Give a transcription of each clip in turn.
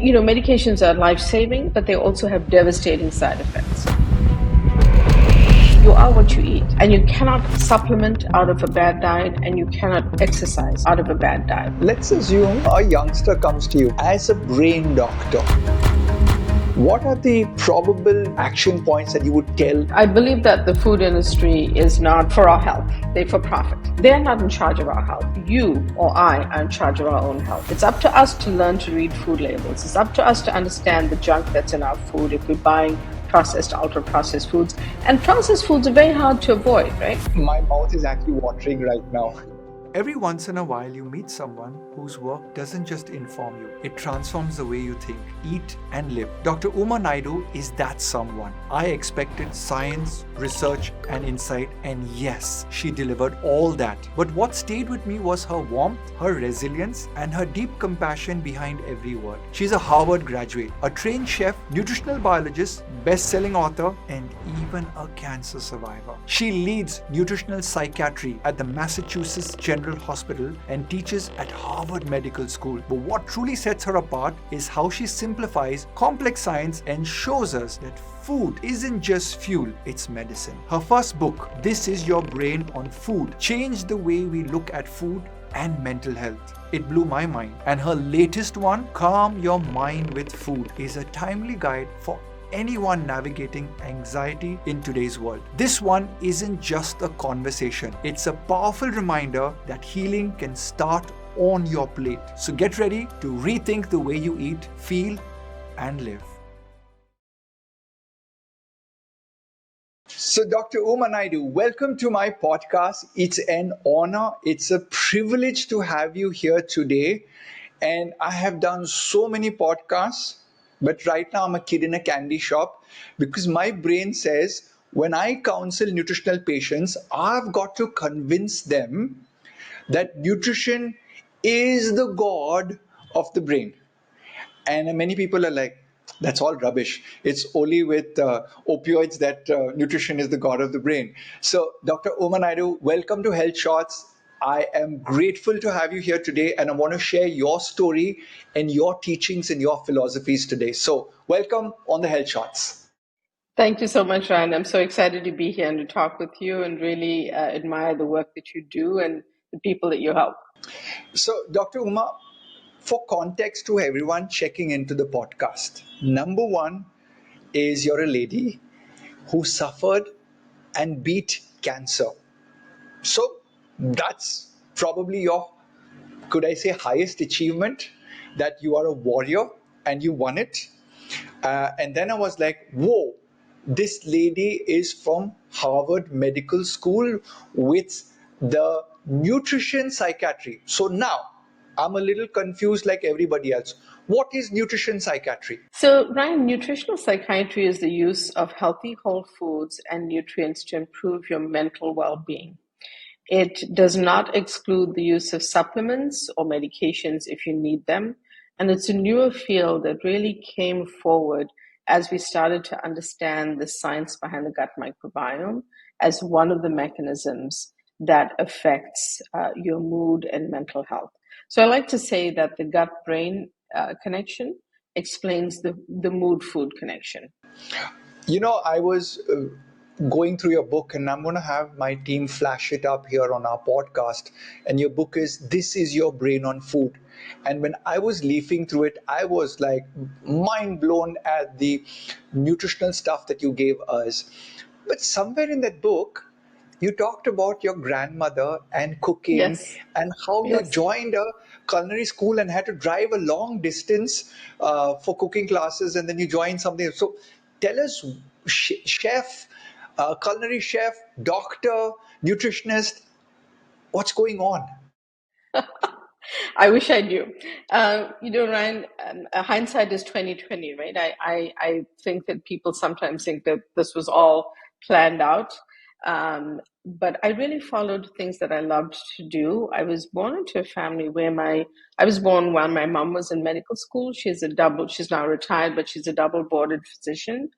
Medications are life-saving, but they also have devastating side effects. You are what you eat, and you cannot supplement out of a bad diet, and you cannot exercise out of a bad diet. Let's assume a youngster comes to you as a brain doctor. What are the probable action points that you would tell? I believe that the food industry is not for our health. They're for profit. They're not in charge of our health. You or I are in charge of our own health. It's up to us to learn to read food labels. It's up to us to understand the junk that's in our food if we're buying processed, ultra-processed foods. And processed foods are very hard to avoid, right? My mouth is actually watering right now. Every once in a while, you meet someone whose work doesn't just inform you, it transforms the way you think, eat, and live. Dr. Uma Naidoo is that someone. I expected science, research, and insight, and yes, she delivered all that. But what stayed with me was her warmth, her resilience, and her deep compassion behind every word. She's a Harvard graduate, a trained chef, nutritional biologist, best-selling author, and even a cancer survivor. She leads nutritional psychiatry at the Massachusetts General Hospital and teaches at Harvard Medical School. But what truly sets her apart is how she simplifies complex science and shows us that food isn't just fuel, it's medicine. Her first book, This Is Your Brain on Food, changed the way we look at food and mental health. It blew my mind. And her latest one, Calm Your Mind with Food, is a timely guide for anyone navigating anxiety in today's world. This one isn't just a conversation. It's a powerful reminder that healing can start on your plate. So get ready to rethink the way you eat, feel, and live. So, Dr. Uma Naidoo, welcome to my podcast. It's an honor, it's a privilege to have you here today. And I have done so many podcasts, but right now I'm a kid in a candy shop because my brain says when I counsel nutritional patients, I've got to convince them that nutrition is the god of the brain. And many people are like, that's all rubbish. It's only with opioids that nutrition is the god of the brain. So, Dr. Uma Naidoo, welcome to Health Shots. I am grateful to have you here today, and I want to share your story and your teachings and your philosophies today. So, welcome on the Health Shots. Thank you so much, Ryan. I'm so excited to be here and to talk with you and really admire the work that you do and the people that you help. So, Dr. Uma, for context to everyone checking into the podcast, number one is you're a lady who suffered and beat cancer. So that's probably your, could I say, highest achievement, that you are a warrior and you won it. And then I was like, whoa, this lady is from Harvard Medical School with the nutrition psychiatry. So now I'm a little confused like everybody else. What is nutrition psychiatry? So, Ryan, nutritional psychiatry is the use of healthy whole foods and nutrients to improve your mental well-being. It does not exclude the use of supplements or medications if you need them. And it's a newer field that really came forward as we started to understand the science behind the gut microbiome as one of the mechanisms that affects your mood and mental health. So I like to say that the gut-brain connection explains the mood-food connection. You know, I was going through your book, and I'm going to have my team flash it up here on our podcast. And your book is This Is Your Brain on Food. And when I was leafing through it, I was like mind blown at the nutritional stuff that you gave us. But somewhere in that book, you talked about your grandmother and cooking, Yes. and how you Yes. joined a culinary school and had to drive a long distance for cooking classes, and then you joined something. So tell us, chef, culinary chef, doctor, nutritionist, what's going on? I wish I knew. Ryan, hindsight is 2020, right? I think that people sometimes think that this was all planned out. But I really followed things that I loved to do. I was born into a family where I was born while my mom was in medical school. She's now retired, but she's a double boarded physician.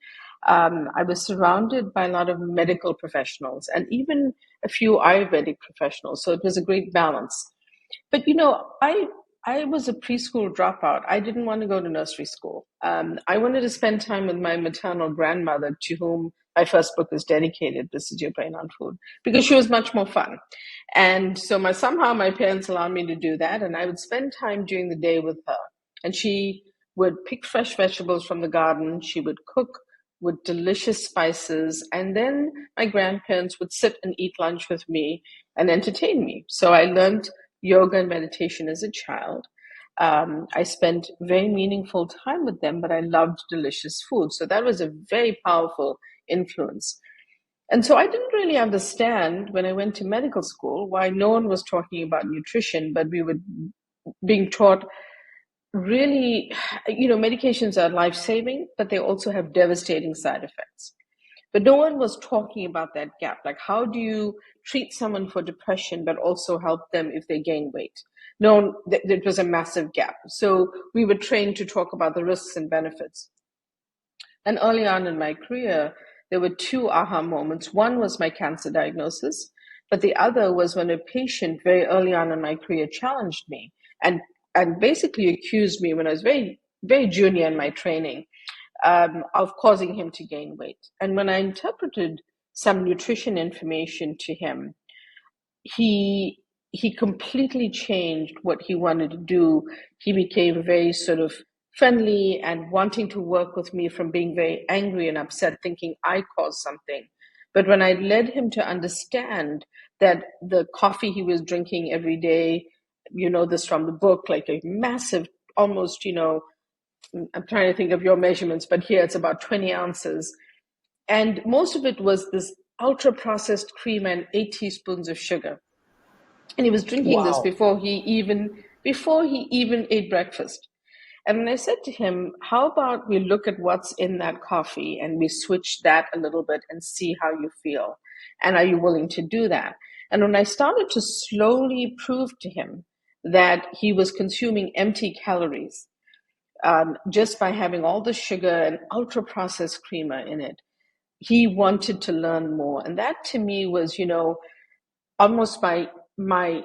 I was surrounded by a lot of medical professionals and even a few Ayurvedic professionals. So it was a great balance. But I I was a preschool dropout. I didn't want to go to nursery school. I wanted to spend time with my maternal grandmother, to whom my first book is dedicated. This is Your Brain on Food, because she was much more fun. And so somehow my parents allowed me to do that, and I would spend time during the day with her. And she would pick fresh vegetables from the garden. She would cook with delicious spices, and then my grandparents would sit and eat lunch with me and entertain me. So I learned yoga and meditation as a child. I spent very meaningful time with them, but I loved delicious food. So that was a very powerful influence. And so I didn't really understand when I went to medical school why no one was talking about nutrition, but we were being taught really, medications are life saving, but they also have devastating side effects. But no one was talking about that gap. Like, how do you treat someone for depression, but also help them if they gain weight? No, it was a massive gap. So we were trained to talk about the risks and benefits. And early on in my career, there were two aha moments. One was my cancer diagnosis, but the other was when a patient very early on in my career challenged me and basically accused me when I was very, very junior in my training of causing him to gain weight. And when I interpreted some nutrition information to him, he completely changed what he wanted to do. He became very sort of friendly and wanting to work with me, from being very angry and upset, thinking I caused something. But when I led him to understand that the coffee he was drinking every day, this from the book, like a massive, almost, I'm trying to think of your measurements, but here it's about 20 ounces. And most of it was this ultra processed cream and 8 teaspoons of sugar. And he was drinking this Wow. before he even ate breakfast. And when I said to him, how about we look at what's in that coffee and we switch that a little bit and see how you feel? And are you willing to do that? And when I started to slowly prove to him that he was consuming empty calories, just by having all the sugar and ultra processed creamer in it, he wanted to learn more. And that to me was, almost my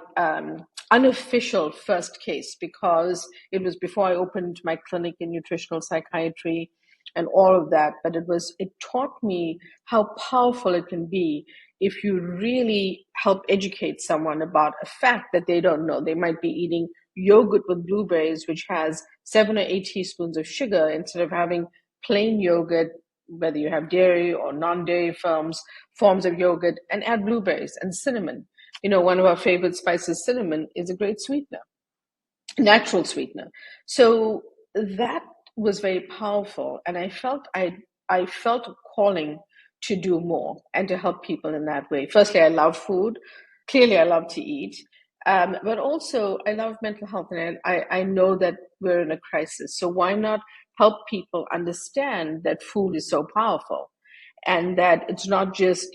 unofficial first case, because it was before I opened my clinic in nutritional psychiatry and all of that. But it taught me how powerful it can be if you really help educate someone about a fact that they don't know. They might be eating yogurt with blueberries, which has 7 or 8 teaspoons of sugar, instead of having plain yogurt, whether you have dairy or non-dairy forms of yogurt, and add blueberries and cinnamon. One of our favorite spices, cinnamon, is a great sweetener, natural sweetener. So that was very powerful, and I felt a calling to do more and to help people in that way. Firstly, I love food. Clearly, I love to eat. But also, I love mental health, and I know that we're in a crisis. So why not help people understand that food is so powerful, and that it's not just,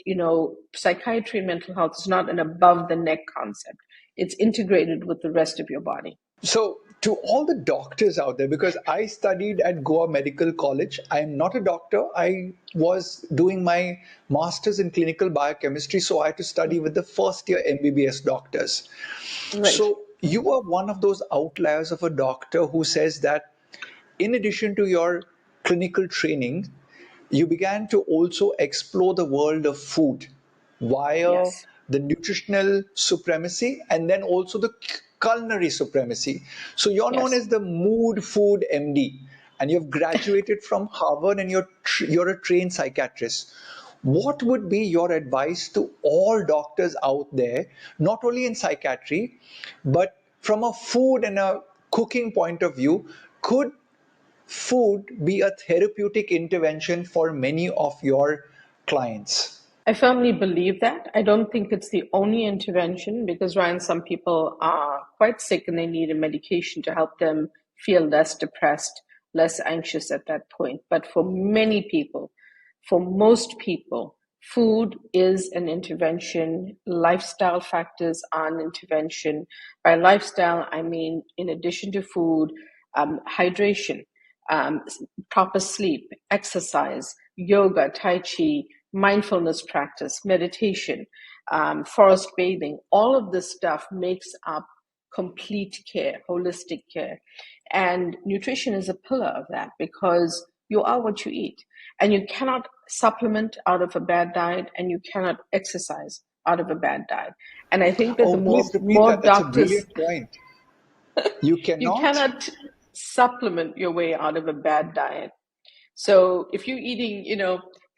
psychiatry and mental health is not an above the neck concept. It's integrated with the rest of your body. So, to all the doctors out there, because I studied at Goa Medical College, I am not a doctor. I was doing my master's in clinical biochemistry, so I had to study with the first year MBBS doctors. Right. So, you are one of those outliers of a doctor who says that in addition to your clinical training, you began to also explore the world of food via Yes. the nutritional supremacy and then also the culinary supremacy. So you're known Yes. as the mood food MD, and you've graduated from Harvard, and you're a trained psychiatrist. What would be your advice to all doctors out there, not only in psychiatry, but from a food and a cooking point of view? Could food be a therapeutic intervention for many of your clients? I firmly believe that. I don't think it's the only intervention, because, Ryan, some people are quite sick and they need a medication to help them feel less depressed, less anxious at that point. But for many people, for most people, food is an intervention. Lifestyle factors are an intervention. By lifestyle, I mean, in addition to food, hydration, um, proper sleep, exercise, yoga, Tai Chi, mindfulness practice, meditation, forest bathing. All of this stuff makes up complete care, holistic care. And nutrition is a pillar of that because you are what you eat. And you cannot supplement out of a bad diet, and you cannot exercise out of a bad diet. And I think that the Oh, please more repeat more that. That's a doctors, brilliant point. You you cannot? cannot supplement your way out of a bad diet. So if you're eating,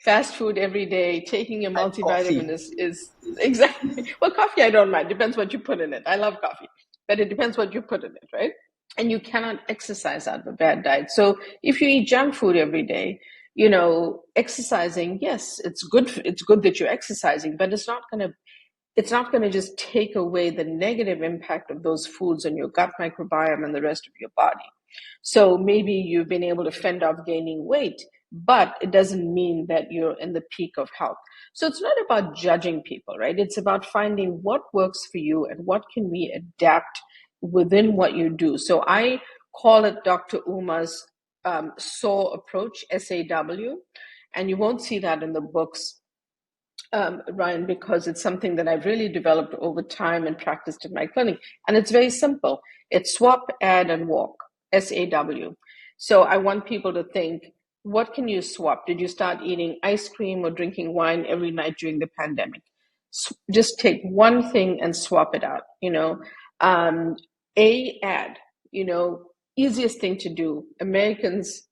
fast food every day, taking a And multivitamin coffee. is exactly, well, coffee I don't mind. Depends what you put in it. I love coffee, but it depends what you put in it, right? And you cannot exercise out of a bad diet. So if you eat junk food every day, exercising, yes, it's good. It's good that you're exercising, but it's not going to just take away the negative impact of those foods on your gut microbiome and the rest of your body. So maybe you've been able to fend off gaining weight, but it doesn't mean that you're in the peak of health. So it's not about judging people, right? It's about finding what works for you and what can we adapt within what you do. So I call it Dr. Uma's SAW approach, SAW, and you won't see that in the books, Ryan, because it's something that I've really developed over time and practiced in my clinic. And it's very simple. It's swap, add, and walk, SAW. So I want people to think, what can you swap? Did you start eating ice cream or drinking wine every night during the pandemic? Just take one thing and swap it out, add, easiest thing to do. Americans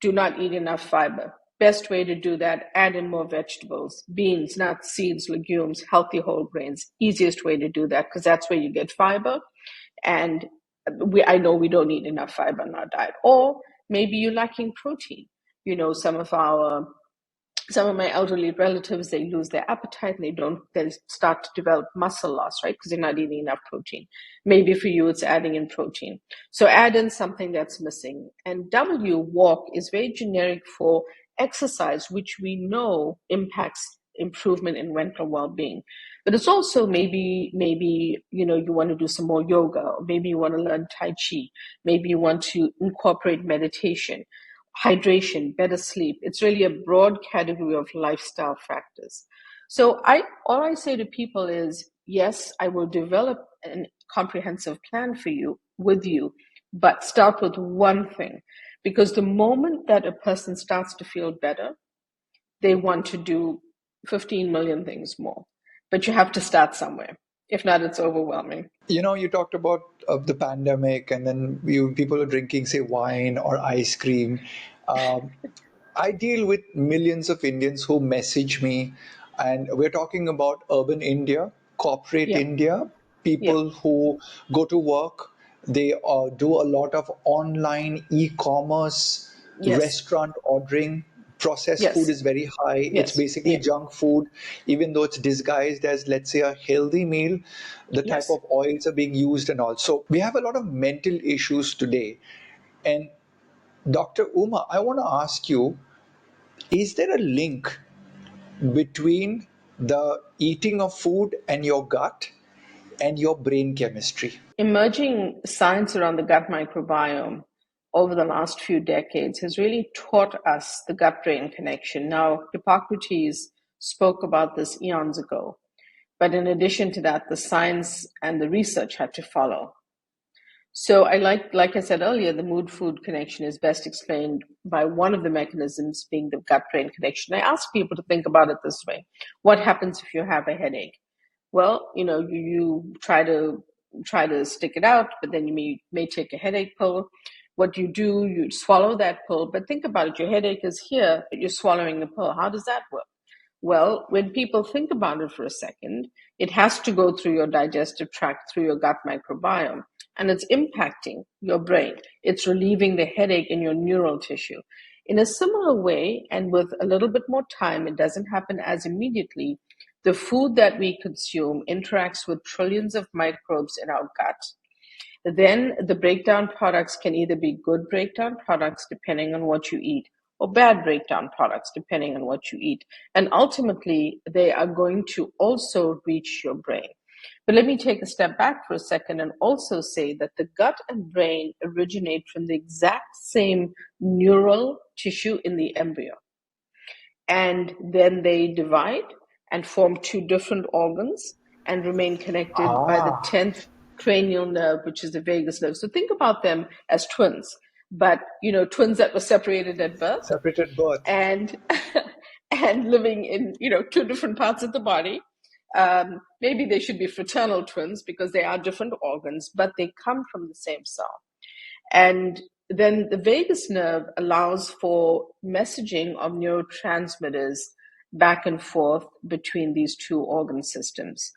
do not eat enough fiber. Best way to do that, add in more vegetables, beans, nuts, seeds, legumes, healthy whole grains. Easiest way to do that because that's where you get fiber. And I know we don't eat enough fiber in our diet. Or maybe you're lacking protein. Some of my elderly relatives, they lose their appetite and they start to develop muscle loss, right? Because they're not eating enough protein. Maybe for you, it's adding in protein. So add in something that's missing. And walk, is very generic for exercise, which we know impacts improvement in mental well-being. But it's also maybe, you want to do some more yoga, or maybe you want to learn Tai Chi. Maybe you want to incorporate meditation, hydration, better sleep. It's really a broad category of lifestyle factors. So all I say to people is, yes, I will develop a comprehensive plan for you, with you, but start with one thing. Because the moment that a person starts to feel better, they want to do 15 million things more. But you have to start somewhere. If not, it's overwhelming. You talked about the pandemic, and then people are drinking, say, wine or ice cream. Um, I deal with millions of Indians who message me, and we're talking about urban India, corporate Yep. India, Yep. people who go to work. They do a lot of online e-commerce, Yes. restaurant ordering. Processed food Yes. is very high. It's Yes. basically Yeah. junk food, even though it's disguised as, let's say, a healthy meal. The type Yes. of oils are being used, and also we have a lot of mental issues today. And Dr. Uma, I want to ask you, is there a link between the eating of food and your gut and your brain chemistry? Emerging science around the gut microbiome over the last few decades has really taught us the gut brain connection. Now, Hippocrates spoke about this eons ago, but in addition to that, the science and the research had to follow. So like I said earlier, the mood food connection is best explained by one of the mechanisms being the gut brain connection. I ask people to think about it this way. What happens if you have a headache? Well, you try to stick it out, but then you may take a headache pill. What you do, you swallow that pill, but think about it. Your headache is here, but you're swallowing the pill. How does that work? Well, when people think about it for a second, it has to go through your digestive tract, through your gut microbiome, and it's impacting your brain. It's relieving the headache in your neural tissue. In a similar way, and with a little bit more time, it doesn't happen as immediately. The food that we consume interacts with trillions of microbes in our gut. Then the breakdown products can either be good breakdown products, depending on what you eat, or bad breakdown products, depending on what you eat. And ultimately, they are going to also reach your brain. But let me take a step back for a second and also say that the gut and brain originate from the exact same neural tissue in the embryo. And then they divide and form two different organs and remain connected by the Ah, 10th cranial nerve, which is the vagus nerve. So think about them as twins, but twins that were separated at birth Separated birth. and and living in two different parts of the body. Maybe they should be fraternal twins because they are different organs, but they come from the same cell. And then the vagus nerve allows for messaging of neurotransmitters back and forth between these two organ systems.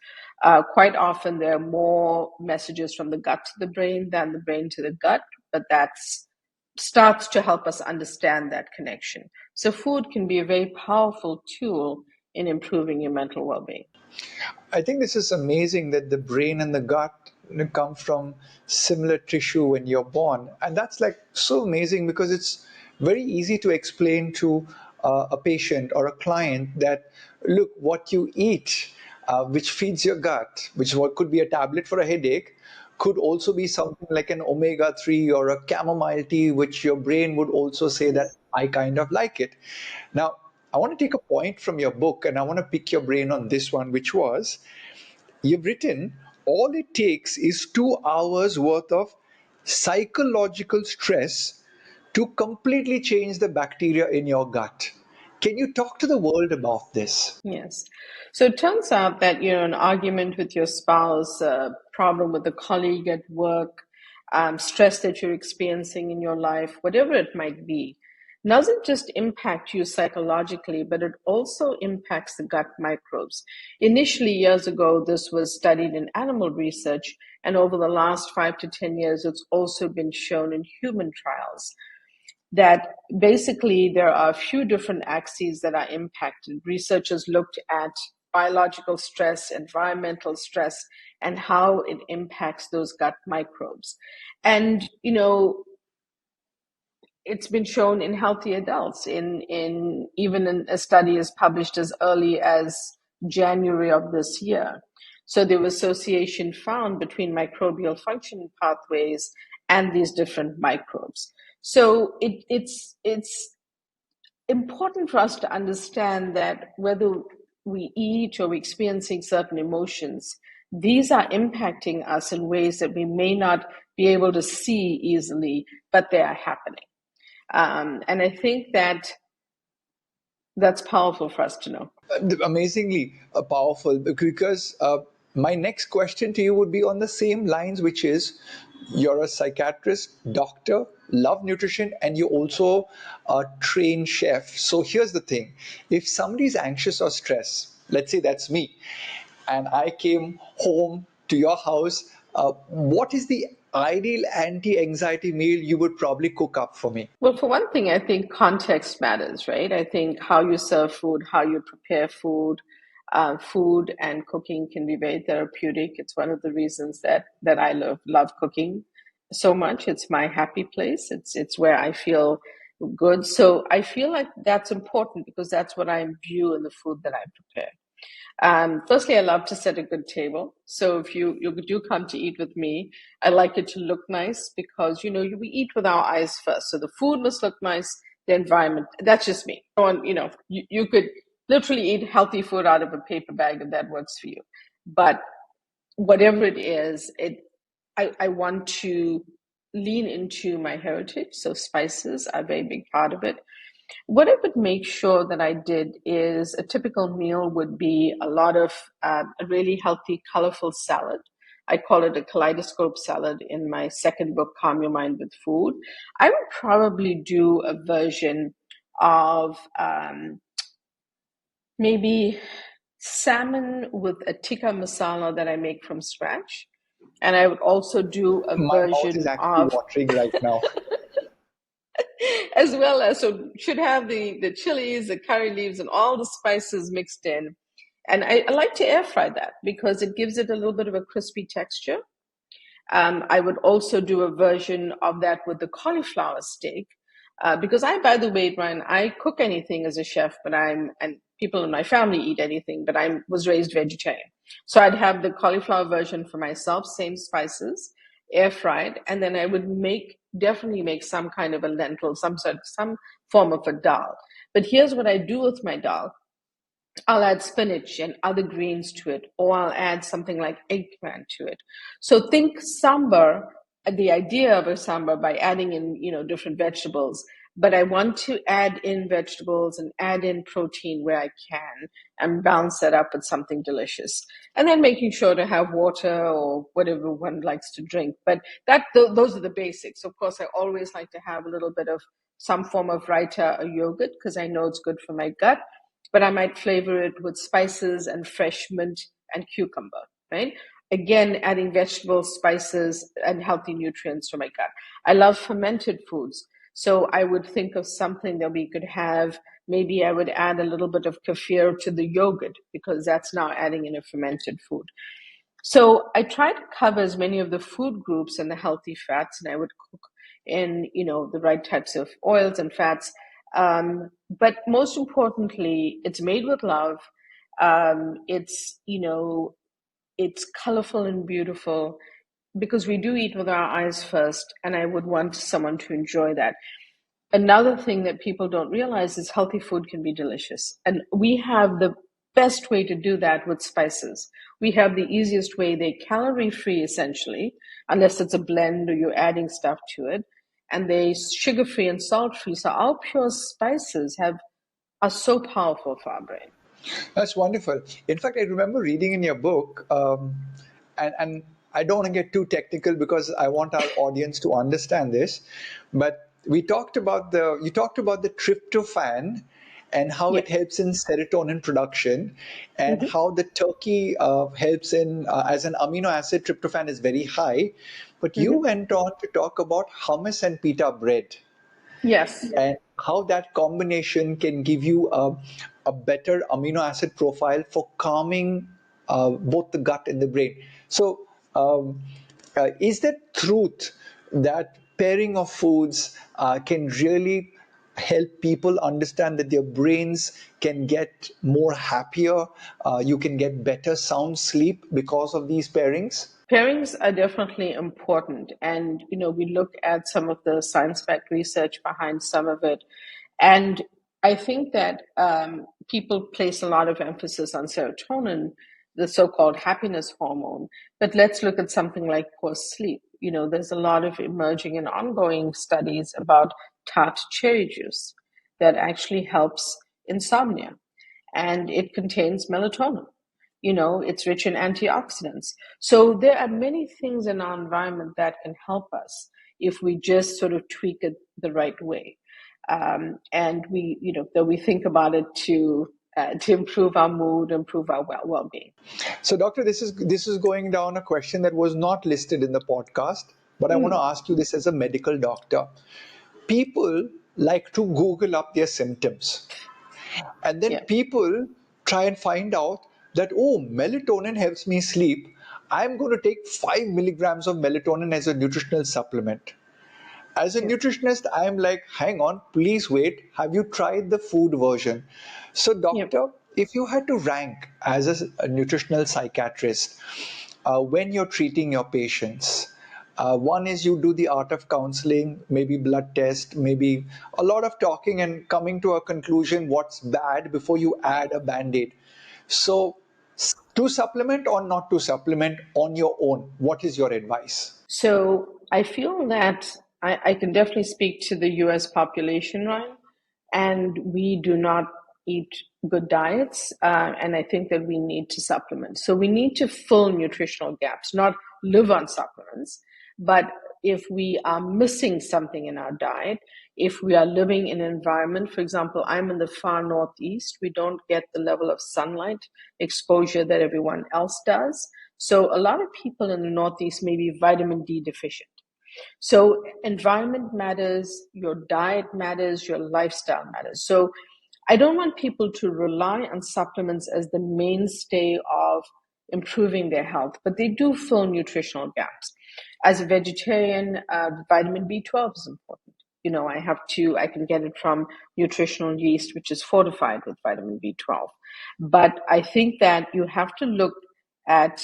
Quite often, there are more messages from the gut to the brain than the brain to the gut, but that starts to help us understand that connection. So food can be a very powerful tool in improving your mental well-being. I think this is amazing that the brain and the gut come from similar tissue when you're born. And that's like so amazing because it's very easy to explain to a patient or a client that, look, what you eat, which feeds your gut, which what could be a tablet for a headache, could also be something like an omega-3 or a chamomile tea, which your brain would also say that I kind of like it. Now, I want to take a point from your book and I want to pick your brain on this one, which was you've written all it takes is 2 hours worth of psychological stress to completely change the bacteria in your gut. Can you talk to the world about this? Yes. So it turns out that, an argument with your spouse, a problem with a colleague at work, stress that you're experiencing in your life, whatever it might be, doesn't just impact you psychologically, but it also impacts the gut microbes. Initially, years ago, this was studied in animal research, and over the last 5 to 10 years, it's also been shown in human trials that basically there are a few different axes that are impacted. Researchers looked at biological stress, environmental stress, and how it impacts those gut microbes. And, it's been shown in healthy adults in even in a study is published as early as January of this year. So there was association found between microbial function pathways and these different microbes. So it's important for us to understand that whether we eat or we're experiencing certain emotions, these are impacting us in ways that we may not be able to see easily, but they are happening. And I think that's powerful for us to know. Amazingly powerful, because my next question to you would be on the same lines, which is you're a psychiatrist, doctor, love nutrition, and you also train chef. So here's the thing: if somebody's anxious or stressed, let's say that's me, and I came home to your house, what is the ideal anti-anxiety meal you would probably cook up for me? Well, for one thing, I think context matters, right? I think how you serve food, how you prepare food, food and cooking can be very therapeutic. It's one of the reasons that I love cooking so much. It's my happy place. It's where I feel good. So I feel like that's important because that's what I view in the food that I prepare. Firstly, I love to set a good table. So if you do come to eat with me, I like it to look nice because, we eat with our eyes first. So the food must look nice, the environment, that's just me. You could literally eat healthy food out of a paper bag if that works for you. But whatever it is, I want to lean into my heritage. So spices are a very big part of it. What I would make sure that I did is a typical meal would be a lot of a really healthy, colorful salad. I call it a kaleidoscope salad in my second book, Calm Your Mind with Food. I would probably do a version of maybe salmon with a tikka masala that I make from scratch. And I would also do a My mouth is version actually of watering right now. as well as so should have the chilies, the curry leaves, and all the spices mixed in. And I like to air fry that because it gives it a little bit of a crispy texture. I would also do a version of that with the cauliflower steak because by the way, Ryan, I cook anything as a chef, and people in my family eat anything, but I was raised vegetarian. So I'd have the cauliflower version for myself, same spices, air fried, and then I would definitely make some kind of a lentil, some form of a dal. But here's what I do with my dal. I'll add spinach and other greens to it, or I'll add something like eggplant to it. So think sambar, the idea of a sambar by adding in, different vegetables. But I want to add in vegetables and add in protein where I can and balance that up with something delicious. And then making sure to have water or whatever one likes to drink. But those are the basics. Of course, I always like to have a little bit of some form of raita or yogurt because I know it's good for my gut, but I might flavor it with spices and fresh mint and cucumber, right? Again, adding vegetables, spices, and healthy nutrients to my gut. I love fermented foods. So I would think of something that we could have. Maybe I would add a little bit of kefir to the yogurt because that's now adding in a fermented food. So I try to cover as many of the food groups and the healthy fats, and I would cook in, the right types of oils and fats. But most importantly, it's made with love. It's colorful and beautiful because we do eat with our eyes first, and I would want someone to enjoy that. Another thing that people don't realize is healthy food can be delicious. And we have the best way to do that with spices. We have the easiest way. They're calorie free essentially, unless it's a blend or you're adding stuff to it. And they sugar free and salt free. So our pure spices are so powerful for our brain. That's wonderful. In fact, I remember reading in your book, and I don't want to get too technical because I want our audience to understand this, but you talked about the tryptophan and how Yeah. it helps in serotonin production, and Mm-hmm. how the turkey helps in as an amino acid. Tryptophan is very high, but you Mm-hmm. went on to talk about hummus and pita bread Yes. and how that combination can give you a better amino acid profile for calming both the gut and the brain. So, is there truth that pairing of foods can really help people understand that their brains can get more happier? You can get better sound sleep because of these pairings? Pairings are definitely important. And, we look at some of the science-backed research behind some of it. And I think that people place a lot of emphasis on serotonin, the so-called happiness hormone. But let's look at something like poor sleep. There's a lot of emerging and ongoing studies about tart cherry juice that actually helps insomnia, and it contains melatonin. It's rich in antioxidants. So there are many things in our environment that can help us if we just sort of tweak it the right way. And that we think about it to improve our mood, improve our well-being. So, doctor, this is going down a question that was not listed in the podcast, but I want to ask you this as a medical doctor. People like to Google up their symptoms, and then Yeah. people try and find out that, oh, melatonin helps me sleep. I'm going to take 5 milligrams of melatonin as a nutritional supplement. As a Yeah. nutritionist, I'm like, hang on, please wait. Have you tried the food version? So, Yeah. doctor, if you had to rank as a nutritional psychiatrist, when you're treating your patients, one is you do the art of counseling, maybe blood test, maybe a lot of talking and coming to a conclusion what's bad before you add a band aid. So, to supplement or not to supplement on your own, what is your advice? So I feel that I can definitely speak to the US population, Ryan, and we do not eat good diets, and I think that we need to supplement. So we need to fill nutritional gaps, not live on supplements, but if we are missing something in our diet, if we are living in an environment, for example, I'm in the far northeast, we don't get the level of sunlight exposure that everyone else does. So a lot of people in the Northeast may be vitamin D deficient. So environment matters, your diet matters, your lifestyle matters. So I don't want people to rely on supplements as the mainstay of improving their health, but they do fill nutritional gaps. As a vegetarian, vitamin B12 is important. I can get it from nutritional yeast, which is fortified with vitamin B12. But I think that you have to look at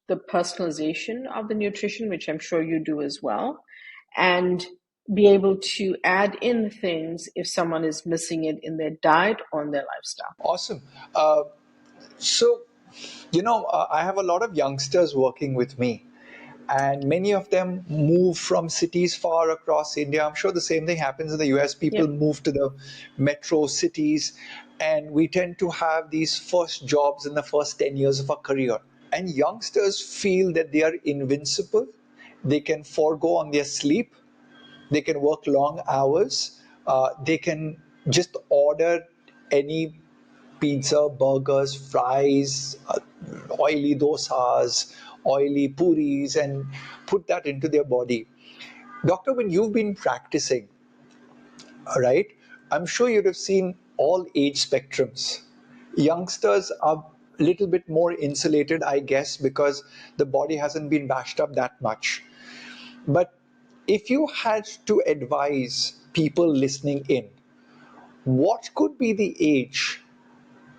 the personalization of the nutrition, which I'm sure you do as well. And be able to add in things if someone is missing it in their diet or in their lifestyle. Awesome. So, I have a lot of youngsters working with me, and many of them move from cities far across India. I'm sure the same thing happens in the US. People Yep. move to the metro cities, and we tend to have these first jobs in the first 10 years of our career. And youngsters feel that they are invincible. They can forego on their sleep. They can work long hours. They can just order any pizza, burgers, fries, oily dosas, oily puris, and put that into their body. Doctor, when you've been practicing, all right, I'm sure you'd have seen all age spectrums. Youngsters are a little bit more insulated, I guess, because the body hasn't been bashed up that much. But if you had to advise people listening in, what could be the age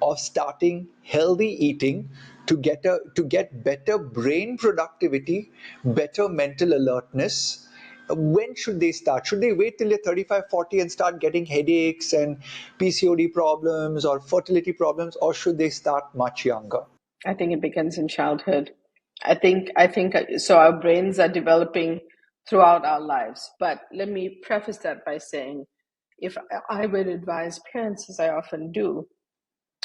of starting healthy eating to get better brain productivity, better mental alertness? When should they start? Should they wait till they're 35, 40 and start getting headaches and PCOD problems or fertility problems, or should they start much younger? I think it begins in childhood. I think so our brains are developing throughout our lives. But let me preface that by saying if I would advise parents, as I often do,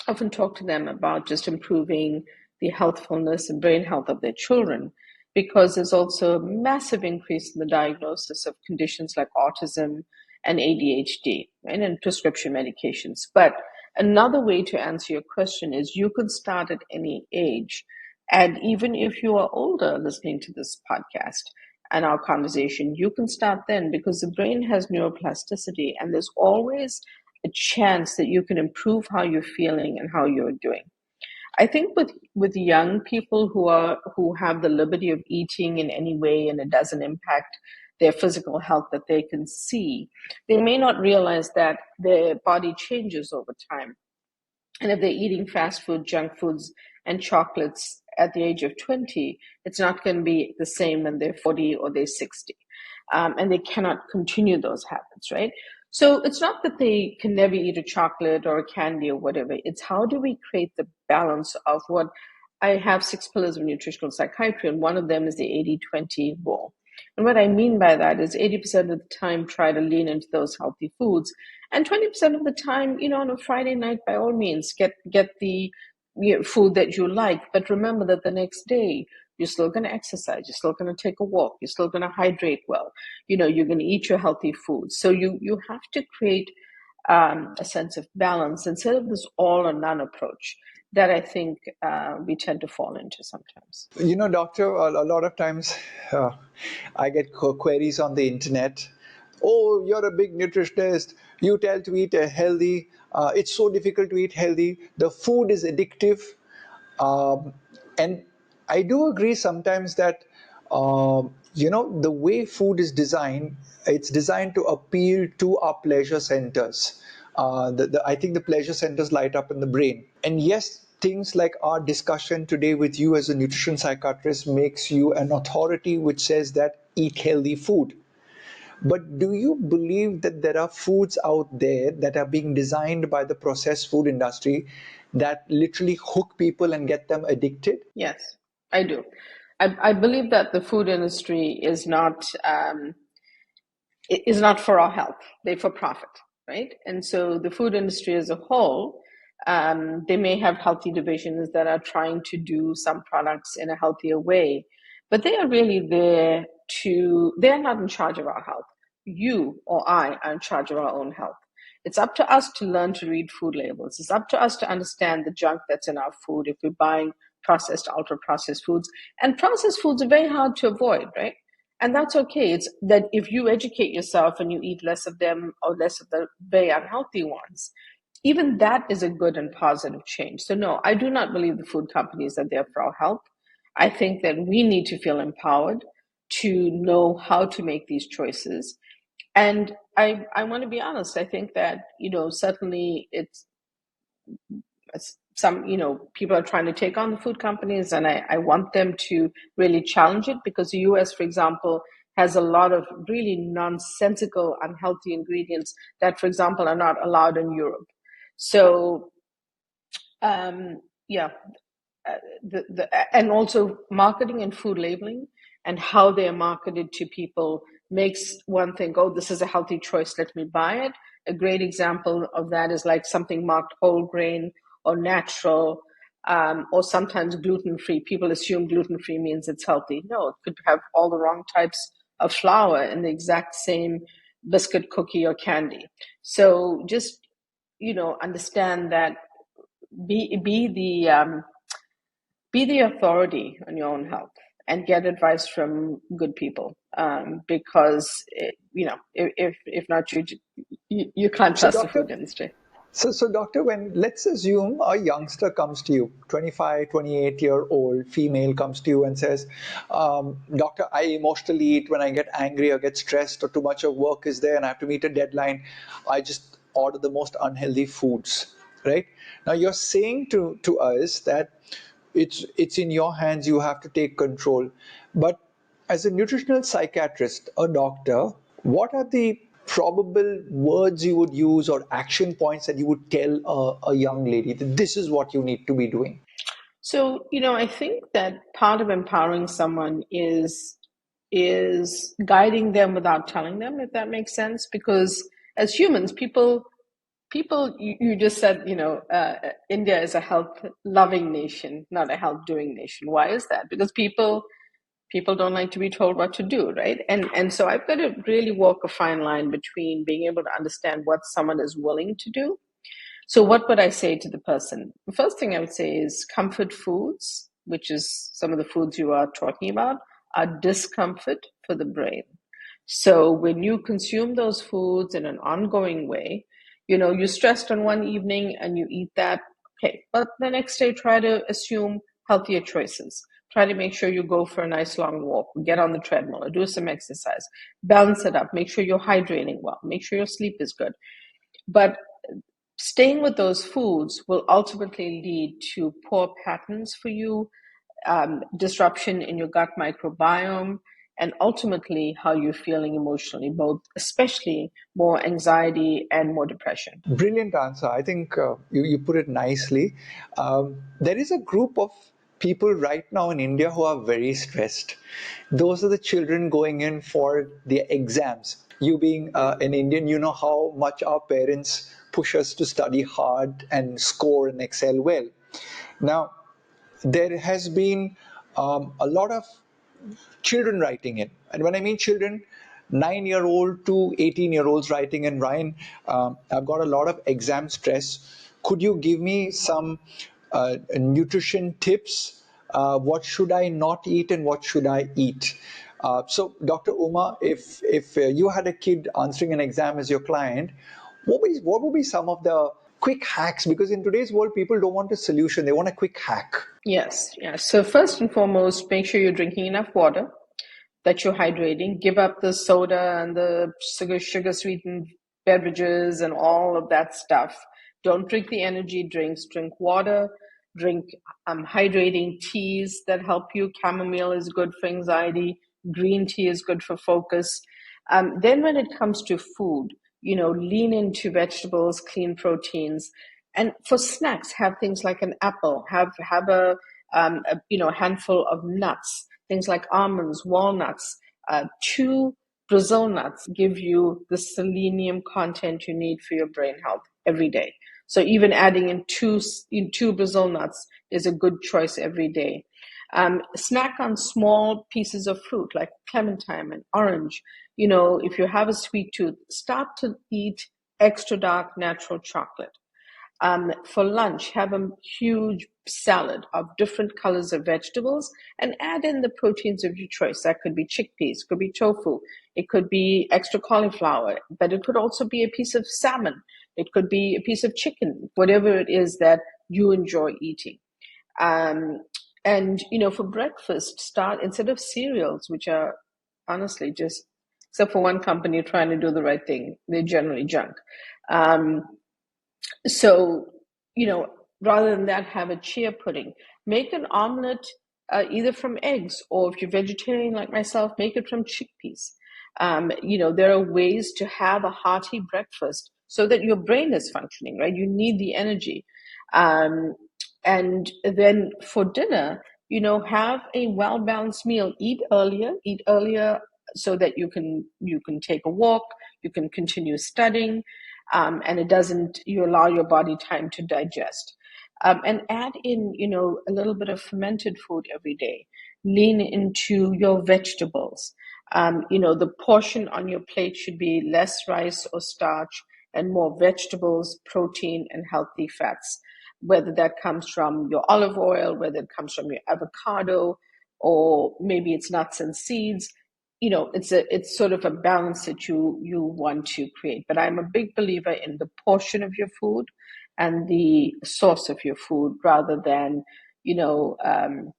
often talk to them about just improving the healthfulness and brain health of their children, because there's also a massive increase in the diagnosis of conditions like autism and ADHD, right, and prescription medications. But another way to answer your question is you could start at any age. And even if you are older listening to this podcast and our conversation, you can start then because the brain has neuroplasticity and there's always a chance that you can improve how you're feeling and how you're doing. I think with young people who have the liberty of eating in any way and it doesn't impact their physical health that they can see, they may not realize that their body changes over time. And if they're eating fast food, junk foods, and chocolates at the age of 20, it's not going to be the same when they're 40 or they're 60. And they cannot continue those habits, right? So it's not that they can never eat a chocolate or a candy or whatever. It's how do we create the balance of what I have 6 pillars of nutritional psychiatry, and one of them is the 80-20 rule. And what I mean by that is 80% of the time, try to lean into those healthy foods. And 20% of the time, on a Friday night, by all means, get the food that you like. But remember that the next day, you're still going to exercise. You're still going to take a walk. You're still going to hydrate well. You're going to eat your healthy food. So you have to create a sense of balance instead of this all or none approach that I think we tend to fall into sometimes. Doctor, a lot of times I get queries on the internet. Oh, you're a big nutritionist. You tell to eat healthy. It's so difficult to eat healthy. The food is addictive. And I do agree sometimes that, the way food is designed, it's designed to appeal to our pleasure centers. I think the pleasure centers light up in the brain. And yes, things like our discussion today with you as a nutrition psychiatrist makes you an authority which says that eat healthy food. But do you believe that there are foods out there that are being designed by the processed food industry that literally hook people and get them addicted? Yes, I do. I believe that the food industry is not for our health. They're for profit, right? And so the food industry as a whole, they may have healthy divisions that are trying to do some products in a healthier way, but they are really they're not in charge of our health. You or I are in charge of our own health. It's up to us to learn to read food labels. It's up to us to understand the junk that's in our food if we're buying processed, ultra processed foods. And processed foods are very hard to avoid, right? And that's okay. It's that if you educate yourself and you eat less of them or less of the very unhealthy ones, even that is a good and positive change. So no, I do not believe the food companies are there for our health. I think that we need to feel empowered to know how to make these choices. And I want to be honest. I think that, certainly it's some, people are trying to take on the food companies, and I want them to really challenge it because the US, for example, has a lot of really nonsensical, unhealthy ingredients that, for example, are not allowed in Europe. So, yeah, and also marketing and food labeling and how they are marketed to people makes one think, oh, this is a healthy choice, let me buy it. A great example of that is like something marked whole grain or natural, or sometimes gluten-free. People assume gluten-free means it's healthy. No, it could have all the wrong types of flour in the exact same biscuit, cookie, or candy. So just, understand that, be the authority on your own health and get advice from good people, because if not, you can't So, trust the doctor, food industry. so doctor, when let's assume a youngster comes to you, 25, 28-year-old female comes to you and says, doctor, I emotionally eat when I get angry or get stressed or too much of work is there and I have to meet a deadline. I just order the most unhealthy foods, right? Now you're saying to us that it's in your hands, you have to take control. But as a nutritional psychiatrist, a doctor, what are the probable words you would use or action points that you would tell a young lady that this is what you need to be doing? So, I think that part of empowering someone is guiding them without telling them, if that makes sense. Because as humans, people, you just said, India is a health loving nation, not a health doing nation. Why is that? Because people don't like to be told what to do, right? And so I've got to really walk a fine line between being able to understand what someone is willing to do. So what would I say to the person? The first thing I would say is comfort foods, which is some of the foods you are talking about, are discomfort for the brain. So when you consume those foods in an ongoing way, you're stressed on one evening and you eat that, okay, but the next day try to assume healthier choices. Try to make sure you go for a nice long walk, get on the treadmill or do some exercise. Balance it up. Make sure you're hydrating well. Make sure your sleep is good. But staying with those foods will ultimately lead to poor patterns for you, disruption in your gut microbiome, and ultimately how you're feeling emotionally, both especially more anxiety and more depression. Brilliant answer. I think you put it nicely. There is a group of people right now in India who are very stressed. Those are the children going in for the exams. You being an Indian, you know how much our parents push us to study hard and score and excel well. Now, there has been a lot of children writing in. And when I mean children, 9-year-old to 18-year-olds writing in, Ryan, I've got a lot of exam stress. Could you give me some nutrition tips? What should I not eat and what should I eat? So, Dr. Uma, if you had a kid answering an exam as your client, what would be some of the quick hacks? Because in today's world, people don't want a solution; they want a quick hack. Yes, yes. So first and foremost, make sure you're drinking enough water, that you're hydrating. Give up the soda and the sugar sweetened beverages and all of that stuff. Don't drink the energy drinks. Drink water. Drink hydrating teas that help you. Chamomile is good for anxiety. Green tea is good for focus. Then when it comes to food, lean into vegetables, clean proteins, and for snacks, have things like an apple. Have a handful of nuts, things like almonds, walnuts. Two Brazil nuts give you the selenium content you need for your brain health every day. So even adding in two Brazil nuts is a good choice every day. Snack on small pieces of fruit like clementine and orange. If you have a sweet tooth, start to eat extra dark natural chocolate. For lunch, have a huge salad of different colors of vegetables and add in the proteins of your choice. That could be chickpeas, could be tofu, it could be extra cauliflower, but it could also be a piece of salmon. It could be a piece of chicken, whatever it is that you enjoy eating. Um, and, for breakfast, start instead of cereals, which are honestly just, except for one company trying to do the right thing, they're generally junk. Um, so, you know, rather than that, have a chia pudding. Make an omelet either from eggs, or if you're vegetarian like myself, make it from chickpeas. There are ways to have a hearty breakfast so that your brain is functioning, right? You need the energy. Um, and then for dinner, have a well-balanced meal. Eat earlier so that you can take a walk, you can continue studying, and you allow your body time to digest. And add in, a little bit of fermented food every day. Lean into your vegetables. The portion on your plate should be less rice or starch and more vegetables, protein, and healthy fats, whether that comes from your olive oil, whether it comes from your avocado, or maybe it's nuts and seeds. It's sort of a balance that you want to create. But I'm a big believer in the portion of your food and the source of your food, rather than you know um,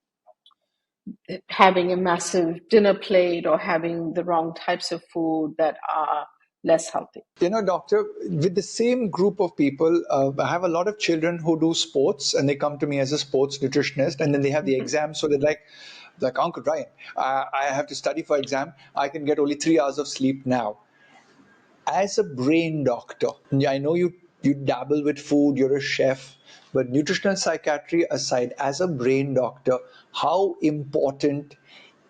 having a massive dinner plate or having the wrong types of food that are less healthy. Doctor, with the same group of people, I have a lot of children who do sports and they come to me as a sports nutritionist, and then they have the exam. So they're like Uncle Ryan, I have to study for exam. I can get only 3 hours of sleep now. As a brain doctor, I know you dabble with food, you're a chef, but nutritional psychiatry aside, as a brain doctor, how important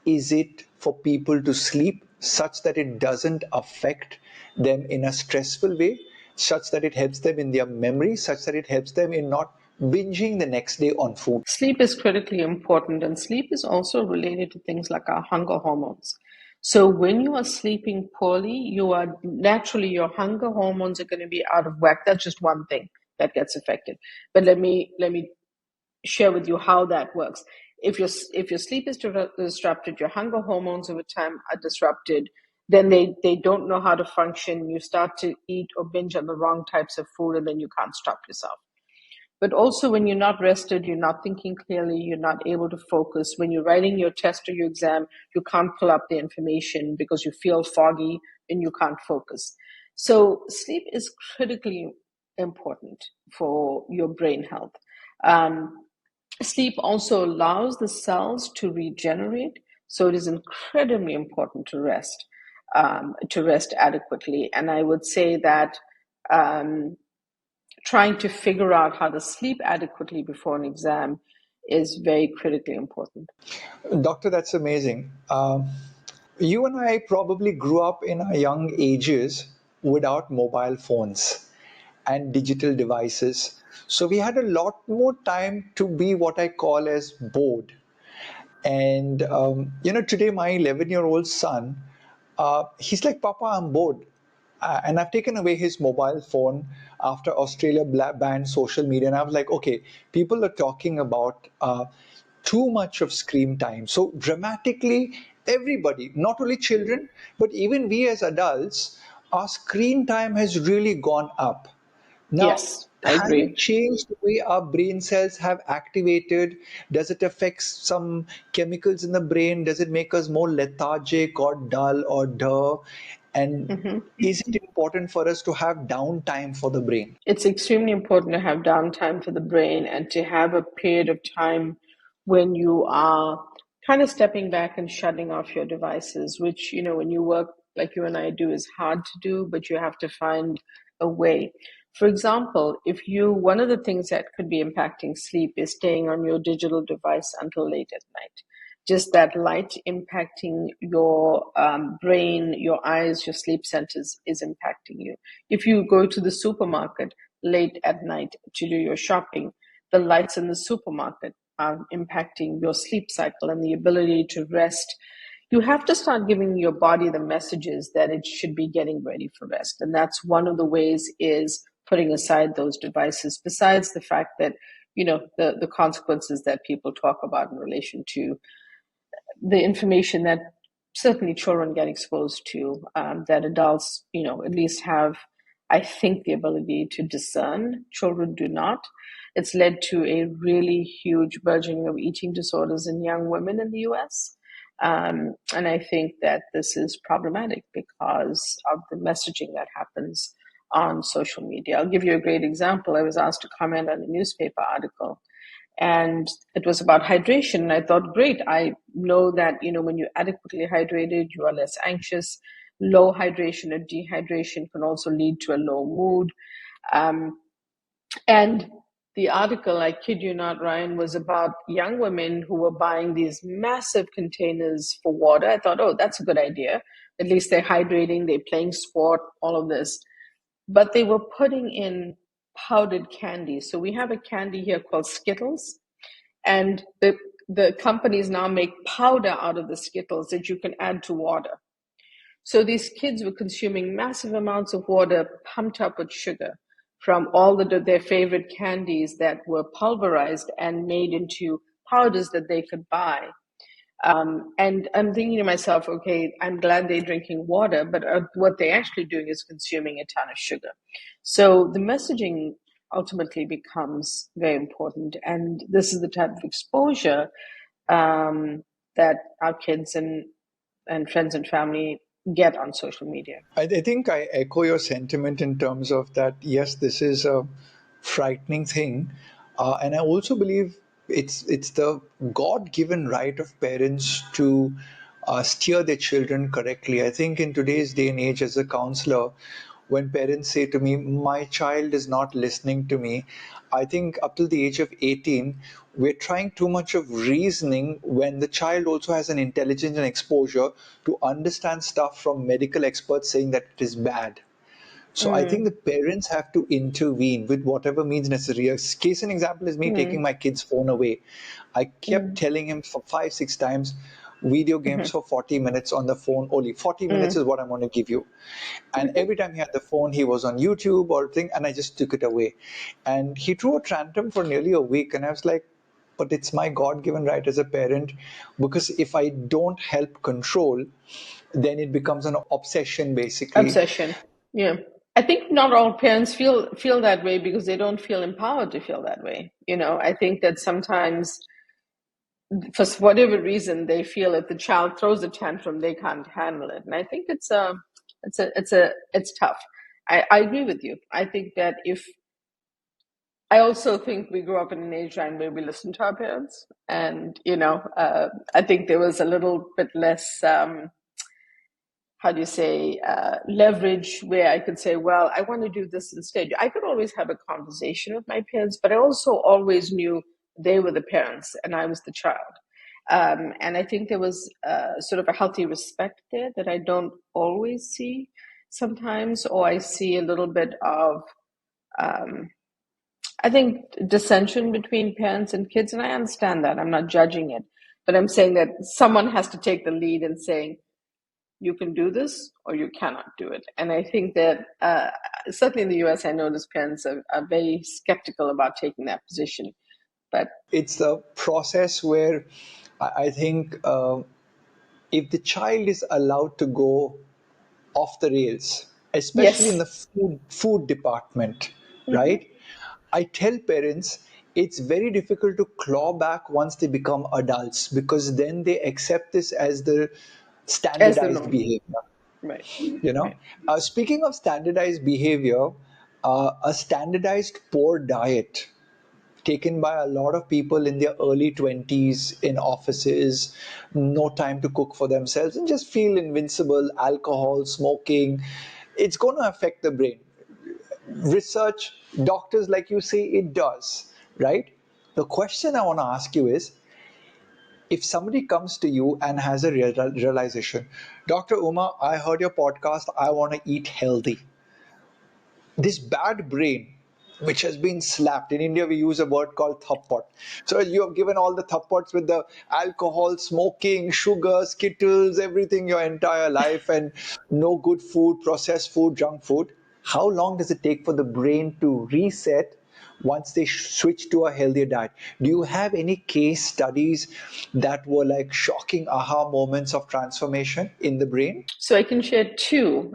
is it for people to sleep such that it doesn't affect them in a stressful way, such that it helps them in their memory, such that it helps them in not binging the next day on food? Sleep is critically important, and sleep is also related to things like our hunger hormones. So when you are sleeping poorly, your hunger hormones are going to be out of whack. That's just one thing that gets affected. But let me share with you how that works. If your sleep is disrupted, your hunger hormones over time are disrupted. Then they don't know how to function. You start to eat or binge on the wrong types of food, and then you can't stop yourself. But also, when you're not rested, you're not thinking clearly, you're not able to focus. When you're writing your test or your exam, you can't pull up the information because you feel foggy and you can't focus. So sleep is critically important for your brain health. Um, Sleep also allows the cells to regenerate, so it is incredibly important to rest adequately. And I would say that um, trying to figure out how to sleep adequately before an exam is very critically important. Doctor, that's amazing. You and I probably grew up in our young ages without mobile phones and digital devices. So we had a lot more time to be what I call as bored. And today my 11-year-old son, he's like, Papa, I'm bored. And I've taken away his mobile phone after Australia banned social media. And I was like, okay, people are talking about too much of screen time. So dramatically, everybody, not only children, but even we as adults, our screen time has really gone up. Now, Yes, I has it agree. changed the way our brain cells have activated? Does it affect some chemicals in the brain? Does it make us more lethargic or dull or dull? And Mhm. is it important for us to have downtime for the brain? It's extremely important to have downtime for the brain and to have a period of time when you are kind of stepping back and shutting off your devices, which, when you work like you and I do, is hard to do, but you have to find a way. For example, one of the things that could be impacting sleep is staying on your digital device until late at night. Just that light impacting your brain, your eyes, your sleep centers is impacting you. If you go to the supermarket late at night to do your shopping, the lights in the supermarket are impacting your sleep cycle and the ability to rest. You have to start giving your body the messages that it should be getting ready for rest. And that's one of the ways is putting aside those devices, besides the fact that, the consequences that people talk about in relation to the information that certainly children get exposed to, that adults, at least have, I think, the ability to discern. Children do not. It's led to a really huge burgeoning of eating disorders in young women in the US. And I think that this is problematic because of the messaging that happens on social media. I'll give you a great example. I was asked to comment on a newspaper article, And it was about hydration. And I thought, great, I know that, when you're adequately hydrated, you are less anxious. Low hydration or dehydration can also lead to a low mood. And the article, I kid you not, Ryan, was about young women who were buying these massive containers for water. I thought, oh, that's a good idea. At least they're hydrating, they're playing sport, all of this. But they were putting in powdered candy. So we have a candy here called Skittles, and the companies now make powder out of the Skittles that you can add to water. So these kids were consuming massive amounts of water pumped up with sugar from all their favorite candies that were pulverized and made into powders that they could buy. And I'm thinking to myself, okay, I'm glad they're drinking water, but what they're actually doing is consuming a ton of sugar. So the messaging ultimately becomes very important. And this is the type of exposure that our kids and friends and family get on social media. I think I echo your sentiment in terms of that. Yes, this is a frightening thing, and I also believe it's the God-given right of parents to steer their children correctly. I think in today's day and age, as a counselor, when parents say to me, "My child is not listening to me," I think up till the age of 18, we're trying too much of reasoning when the child also has an intelligence and exposure to understand stuff from medical experts saying that it is bad. So I think the parents have to intervene with whatever means necessary. A case in example is me taking Mm, my kid's phone away. I kept mm, telling him for 5, 6 times, video games mhm, for 40 minutes on the phone only. 40 minutes is mm, what I'm going to give you. And every time he had the phone, he was on YouTube or thing, and I just took it away. And he threw a tantrum for nearly a week, and I was like, but it's my God-given right as a parent, because if I don't help control, then it becomes an obsession basically. obsession. Yeah. I think not all parents feel that way because they don't feel empowered to feel that way. I think that sometimes, for whatever reason, they feel if the child throws a tantrum, they can't handle it, and I think it's tough. I agree with you. I think that if I also think we grew up in an age time where we listened to our parents, and I think there was a little bit less. How do you say, leverage where I could say, well, I want to do this instead. I could always have a conversation with my parents, but I also always knew they were the parents and I was the child. And I think there was sort of a healthy respect there that I don't always see sometimes, or I see a little bit of, I think, dissension between parents and kids. And I understand that. I'm not judging it, but I'm saying that someone has to take the lead in saying, you can do this or you cannot do it. And I think that certainly in the US, I notice parents are very skeptical about taking that position. But It's a process where I think if the child is allowed to go off the rails, especially in yes, the food department, hmm, right? I tell parents it's very difficult to claw back once they become adults, because then they accept this as the as the standardized norm. behavior. Right, You know, right. speaking of standardized behavior, a standardized poor diet taken by a lot of people in their early 20s in offices, no time to cook for themselves, and just feel invincible, alcohol, smoking, it's going to affect the brain. Research, doctors like you say, it does, right? The question I want to ask you is, if somebody comes to you and has a realization, Dr. Uma, I heard your podcast, I want to eat healthy. This bad brain, which has been slapped. In India, we use a word called thappot. So you have given all the thappots with the alcohol, smoking, sugar, skittles, everything your entire life, and no good food, processed food, junk food. How long does it take for the brain to reset once they switch to a healthier diet? Do you have any case studies that were like shocking aha moments of transformation in the brain? So I can share two.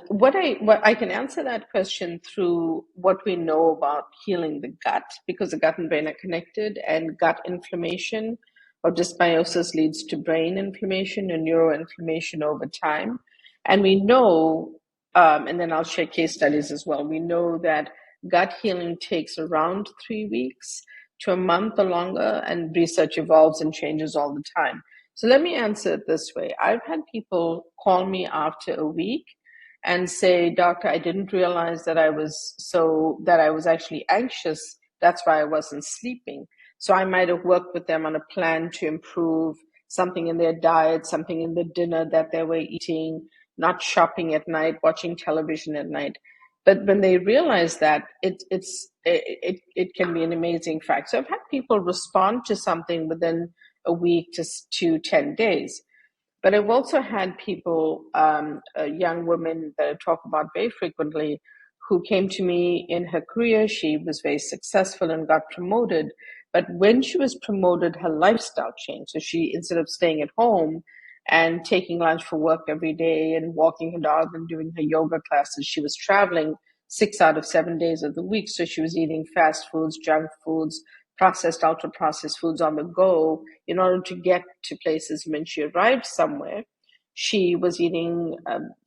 What I can answer that question through what we know about healing the gut, because the gut and brain are connected, and gut inflammation or dysbiosis leads to brain inflammation and neuroinflammation over time. And we know, and then I'll share case studies as well. We know that gut healing takes around 3 weeks to a month or longer, and research evolves and changes all the time. So let me answer it this way. I've had people call me after a week and say, "Doctor, I didn't realize that I was actually anxious. That's why I wasn't sleeping." So I might have worked with them on a plan to improve something in their diet, something in the dinner that they were eating, not shopping at night, watching television at night. But when they realize that, it can be an amazing fact. So I've had people respond to something within a week to 10 days. But I've also had people, young women that I talk about very frequently, who came to me in her career. She was very successful and got promoted. But when she was promoted, her lifestyle changed. So she, instead of staying at home and taking lunch for work every day and walking her dog and doing her yoga classes, she was traveling 6 out of 7 days of the week. So she was eating fast foods, junk foods, processed, ultra processed foods on the go in order to get to places. When she arrived somewhere, she was eating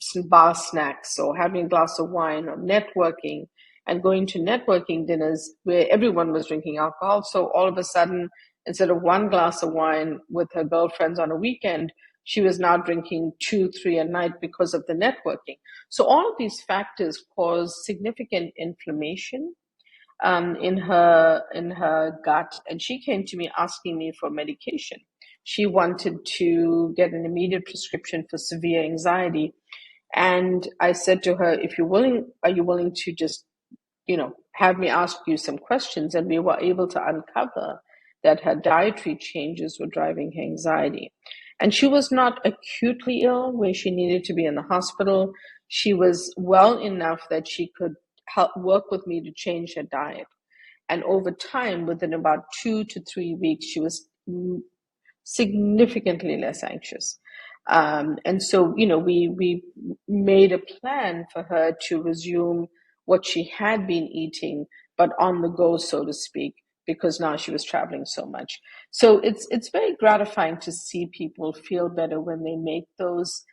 some bar snacks or having a glass of wine or networking and going to networking dinners where everyone was drinking alcohol. So all of a sudden, instead of one glass of wine with her girlfriends on a weekend, she was now drinking 2, 3 a night because of the networking. So all of these factors cause significant inflammation in her gut, and she came to me asking me for medication. She wanted to get an immediate prescription for severe anxiety, and I said to her, "If you're willing, are you willing to just, have me ask you some questions?" And we were able to uncover that her dietary changes were driving her anxiety. And she was not acutely ill where she needed to be in the hospital. She was well enough that she could help work with me to change her diet. And over time, within about 2 to 3 weeks, she was significantly less anxious. And so, we made a plan for her to resume what she had been eating, but on the go, so to speak, because now she was traveling so much. So it's very gratifying to see people feel better when they make those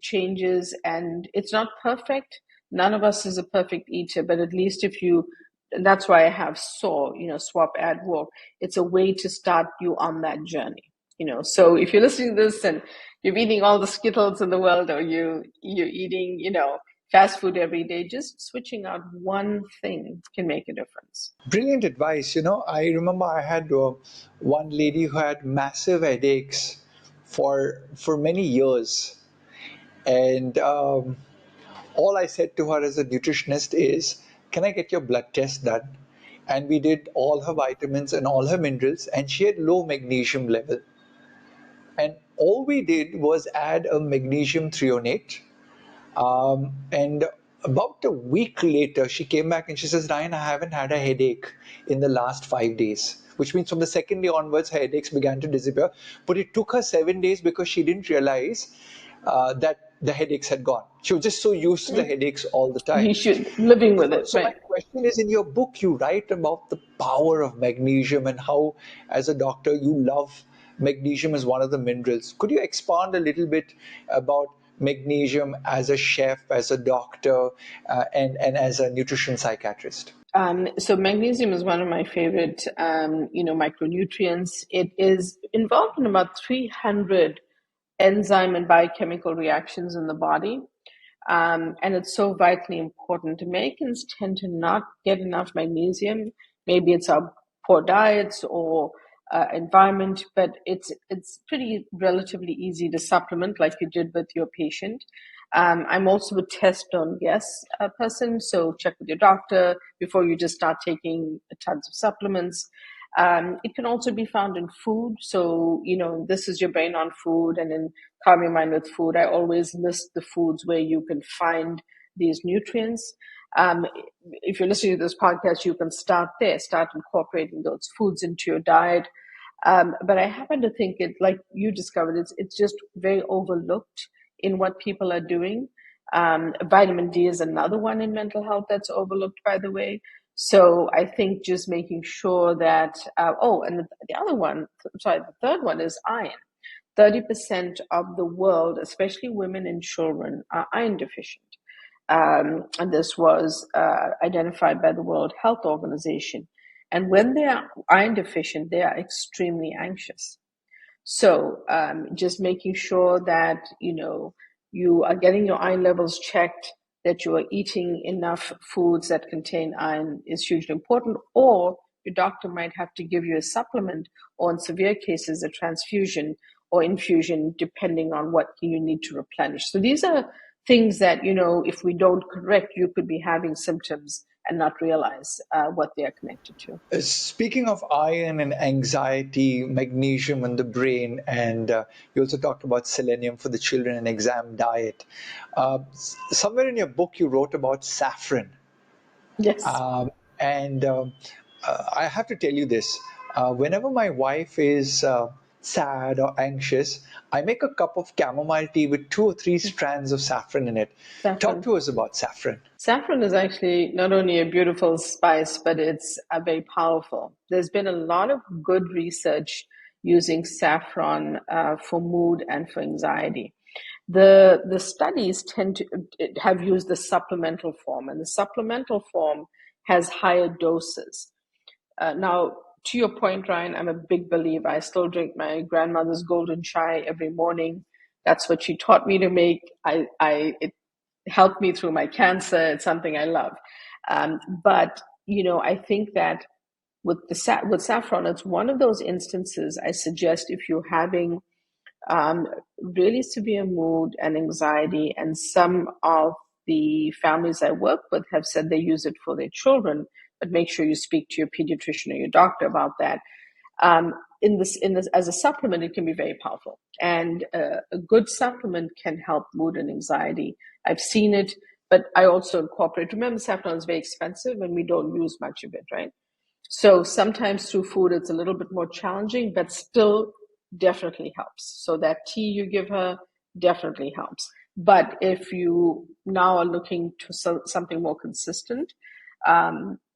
changes. And it's not perfect. None of us is a perfect eater, but at least that's why I have swap, add, walk. It's a way to start you on that journey. So if you're listening to this and you're eating all the Skittles in the world, or you're eating, fast food every day, just switching out one thing can make a difference. Brilliant advice. I remember I had one lady who had massive headaches for many years, and all I said to her as a nutritionist is, "Can I get your blood test done?" And we did all her vitamins and all her minerals, and she had low magnesium level. And all we did was add a magnesium threonate. And about a week later, she came back and she says, "Ryan, I haven't had a headache in the last 5 days," which means from the second day onwards, her headaches began to disappear. But it took her 7 days because she didn't realize that the headaches had gone. She was just so used to the headaches all the time. You should living with it, So my right? question is, in your book, you write about the power of magnesium and how, as a doctor, you love magnesium as one of the minerals. Could you expand a little bit about magnesium as a chef, as a doctor, and as a nutrition psychiatrist? So magnesium is one of my favorite, micronutrients. It is involved in about 300 enzyme and biochemical reactions in the body. And it's so vitally important. Americans tend to not get enough magnesium. Maybe it's our poor diets or environment, but it's pretty relatively easy to supplement, like you did with your patient. I'm also a test, don't guess person, so check with your doctor before you just start taking tons of supplements. It can also be found in food. So, this is your brain on food, and in Calm Your Mind with Food, I always list the foods where you can find these nutrients. If you're listening to this podcast, you can start there, start incorporating those foods into your diet. But I happen to think like you discovered, it's just very overlooked in what people are doing. Vitamin D is another one in mental health that's overlooked, by the way. So I think just making sure that, and the other one, sorry, the third one is iron. 30% of the world, especially women and children, are iron deficient. And this was identified by the World Health Organization. And when they are iron deficient, they are extremely anxious. So just making sure that, you are getting your iron levels checked, that you are eating enough foods that contain iron is hugely important, or your doctor might have to give you a supplement, or in severe cases, a transfusion or infusion, depending on what you need to replenish. So these are things that, if we don't correct, you could be having symptoms and not realize what they are connected to. Speaking of iron and anxiety, magnesium in the brain, and you also talked about selenium for the children and exam diet. Somewhere in your book, you wrote about saffron. Yes. Um, and I have to tell you this, whenever my wife is sad or anxious, I make a cup of chamomile tea with 2 or 3 strands of saffron in it. Talk Saffron. to us about saffron. Saffron is actually not only a beautiful spice, but it's very powerful. There's been a lot of good research using saffron for mood and for anxiety. The studies tend to have used the supplemental form, and the supplemental form has higher doses. Now, to your point, Ryan, I'm a big believer. I still drink my grandmother's golden chai every morning. That's what she taught me to make. It helped me through my cancer. It's something I love. But I think that with saffron, it's one of those instances I suggest if you're having really severe mood and anxiety, and some of the families I work with have said they use it for their children, but make sure you speak to your pediatrician or your doctor about that. In this, as a supplement, it can be very powerful, and a good supplement can help mood and anxiety. I've seen it, but I also incorporate. Remember, saffron is very expensive, and we don't use much of it, right? So sometimes through food, it's a little bit more challenging, but still definitely helps. So that tea you give her definitely helps. But if you now are looking to something more consistent,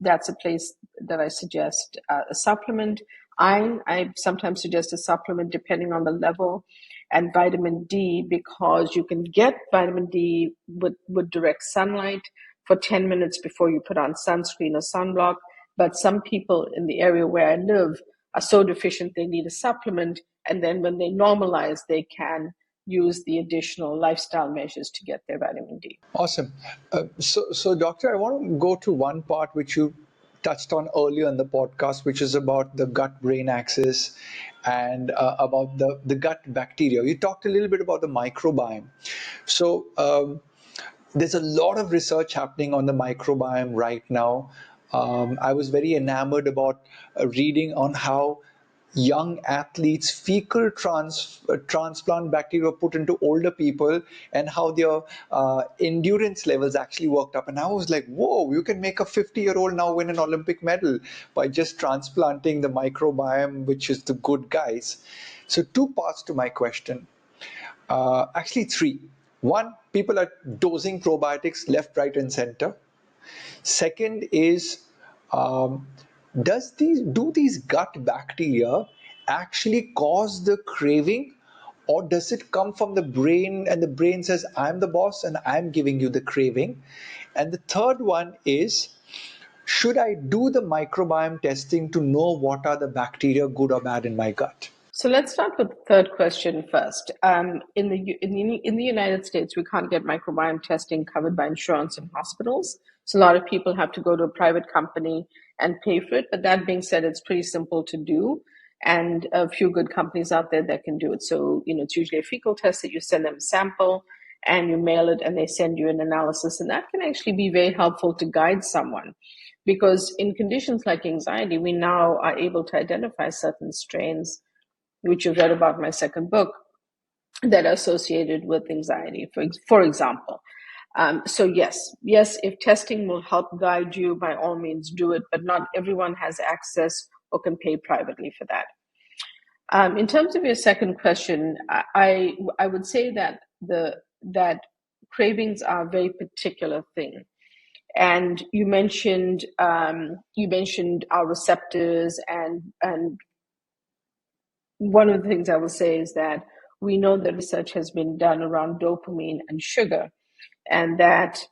that's a place that I suggest a supplement. I sometimes suggest a supplement depending on the level, and vitamin D, because you can get vitamin D with direct sunlight for 10 minutes before you put on sunscreen or sunblock. But some people in the area where I live are so deficient they need a supplement, and then when they normalize, they can use the additional lifestyle measures to get their vitamin D. Awesome. So, doctor, I want to go to one part which you touched on earlier in the podcast, which is about the gut-brain axis and about the gut bacteria. You talked a little bit about the microbiome. So, there's a lot of research happening on the microbiome right now. I was very enamored about reading on how young athletes transplant bacteria put into older people, and how their endurance levels actually worked up. And I was like, whoa, you can make a 50-year-old now win an Olympic medal by just transplanting the microbiome, which is the good guys. So 2 parts to my question. Actually, 3. One, people are dosing probiotics left, right, and center. Second is, um, do these gut bacteria actually cause the craving, or does it come from the brain and the brain says, I'm the boss and I'm giving you the craving? And the third one is, should I do the microbiome testing to know what are the bacteria, good or bad, in my gut? So let's start with the third question first. In the United States, we can't get microbiome testing covered by insurance in hospitals. So a lot of people have to go to a private company and pay for it. But that being said, it's pretty simple to do, and a few good companies out there that can do it. So it's usually a fecal test that you send them a sample and you mail it, and they send you an analysis, and that can actually be very helpful to guide someone. Because in conditions like anxiety, we now are able to identify certain strains, which you've read about in my second book, that are associated with anxiety, for example. So yes, if testing will help guide you, by all means do it, but not everyone has access or can pay privately for that. In terms of your second question, I would say that that cravings are a very particular thing. And you mentioned our receptors, and one of the things I will say is that we know that research has been done around dopamine and sugar, and that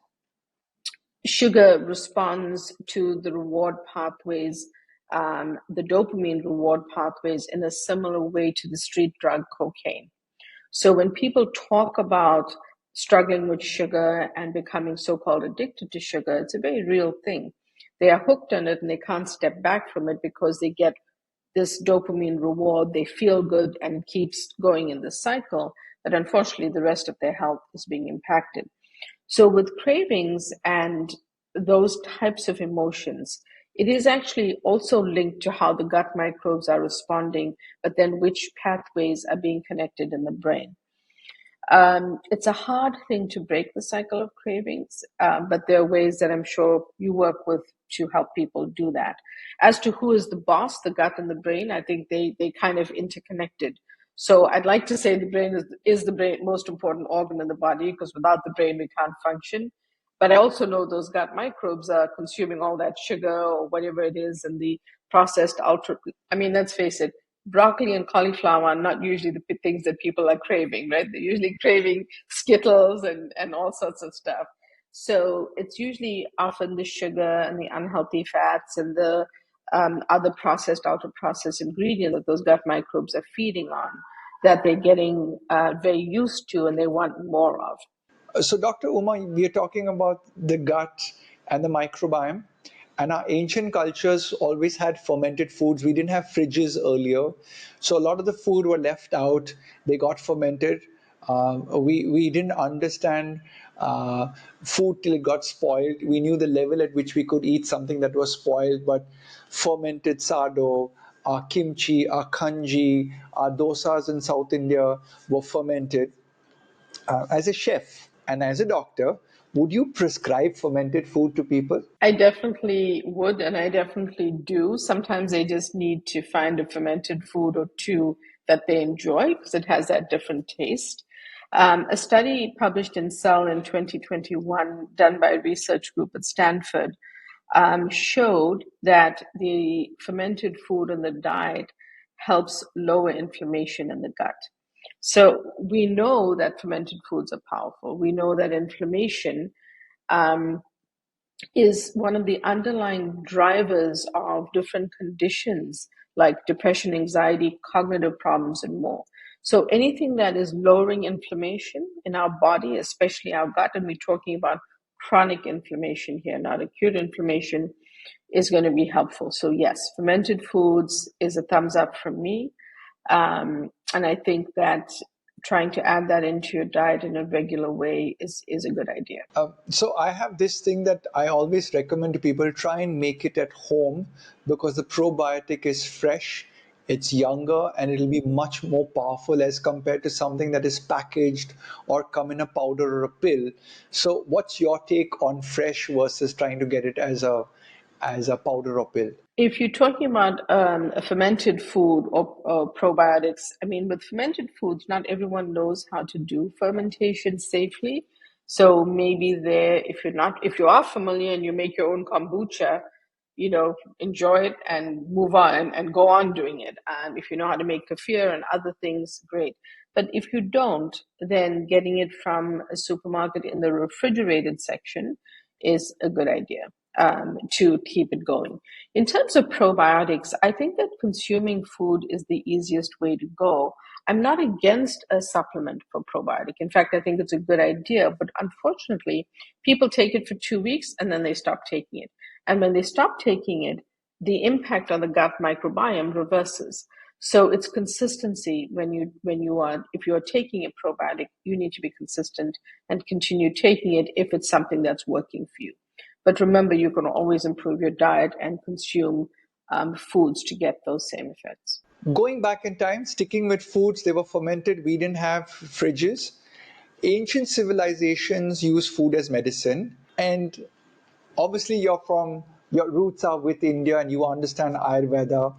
sugar responds to the reward pathways the dopamine reward pathways in a similar way to the street drug cocaine. So when people talk about struggling with sugar and becoming so-called addicted to sugar, it's a very real thing. They are hooked on it and they can't step back from it because they get this dopamine reward, they feel good, and it keeps going in this cycle. But unfortunately, the rest of their health is being impacted. So with cravings and those types of emotions, it is actually also linked to how the gut microbes are responding, but then which pathways are being connected in the brain. It's a hard thing to break the cycle of cravings, but there are ways that I'm sure you work with to help people do that. As to who is the boss, the gut and the brain, I think they kind of interconnected. So I'd like to say the brain is the brain, most important organ in the body, because without the brain we can't function. But I also know those gut microbes are consuming all that sugar or whatever it is, and the processed ultra. I mean, let's face it, broccoli and cauliflower are not usually the things that people are craving, right? They're usually craving Skittles and all sorts of stuff. So it's usually often the sugar and the unhealthy fats and the other processed, ultra processed ingredients that those gut microbes are feeding on that they're getting very used to and they want more of. So, Dr. Uma, we are talking about the gut and the microbiome. And our ancient cultures always had fermented foods. We didn't have fridges earlier. So, a lot of the food were left out. They got fermented. We didn't understand food till it got spoiled. We knew the level at which we could eat something that was spoiled, but fermented sardo, our kimchi, our kanji, our dosas in South India were fermented. As a chef and as a doctor, would you prescribe fermented food to people? I definitely would, and I definitely do. Sometimes they just need to find a fermented food or two that they enjoy because it has that different taste. A study published in Cell in 2021, done by a research group at Stanford, showed that the fermented food in the diet helps lower inflammation in the gut. So we know that fermented foods are powerful. We know that inflammation is one of the underlying drivers of different conditions like depression, anxiety, cognitive problems, and more. So anything that is lowering inflammation in our body, especially our gut, and we're talking about chronic inflammation here, not acute inflammation, is going to be helpful. So yes, fermented foods is a thumbs up from me. And I think that trying to add that into your diet in a regular way is a good idea. So I have this thing that I always recommend to people: try and make it at home, because the probiotic is fresh, it's younger, and it'll be much more powerful as compared to something that is packaged or come in a powder or a pill. So what's your take on fresh versus trying to get it as a powder or pill? If you're talking about a fermented food or probiotics, I mean, with fermented foods, not everyone knows how to do fermentation safely. So maybe if you are familiar and you make your own kombucha, enjoy it and move on and go on doing it. If you know how to make kefir and other things, great. But if you don't, then getting it from a supermarket in the refrigerated section is a good idea to keep it going. In terms of probiotics, I think that consuming food is the easiest way to go. I'm not against a supplement for probiotic. In fact, I think it's a good idea, but unfortunately, people take it for 2 weeks and then they stop taking it. And when they stop taking it, the impact on the gut microbiome reverses. So it's consistency if you are taking a probiotic, you need to be consistent and continue taking it if it's something that's working for you. But remember, you can always improve your diet and consume foods to get those same effects. Going back in time, sticking with foods, they were fermented. We didn't have fridges. Ancient civilizations used food as medicine. And obviously, your roots are with India and you understand Ayurveda.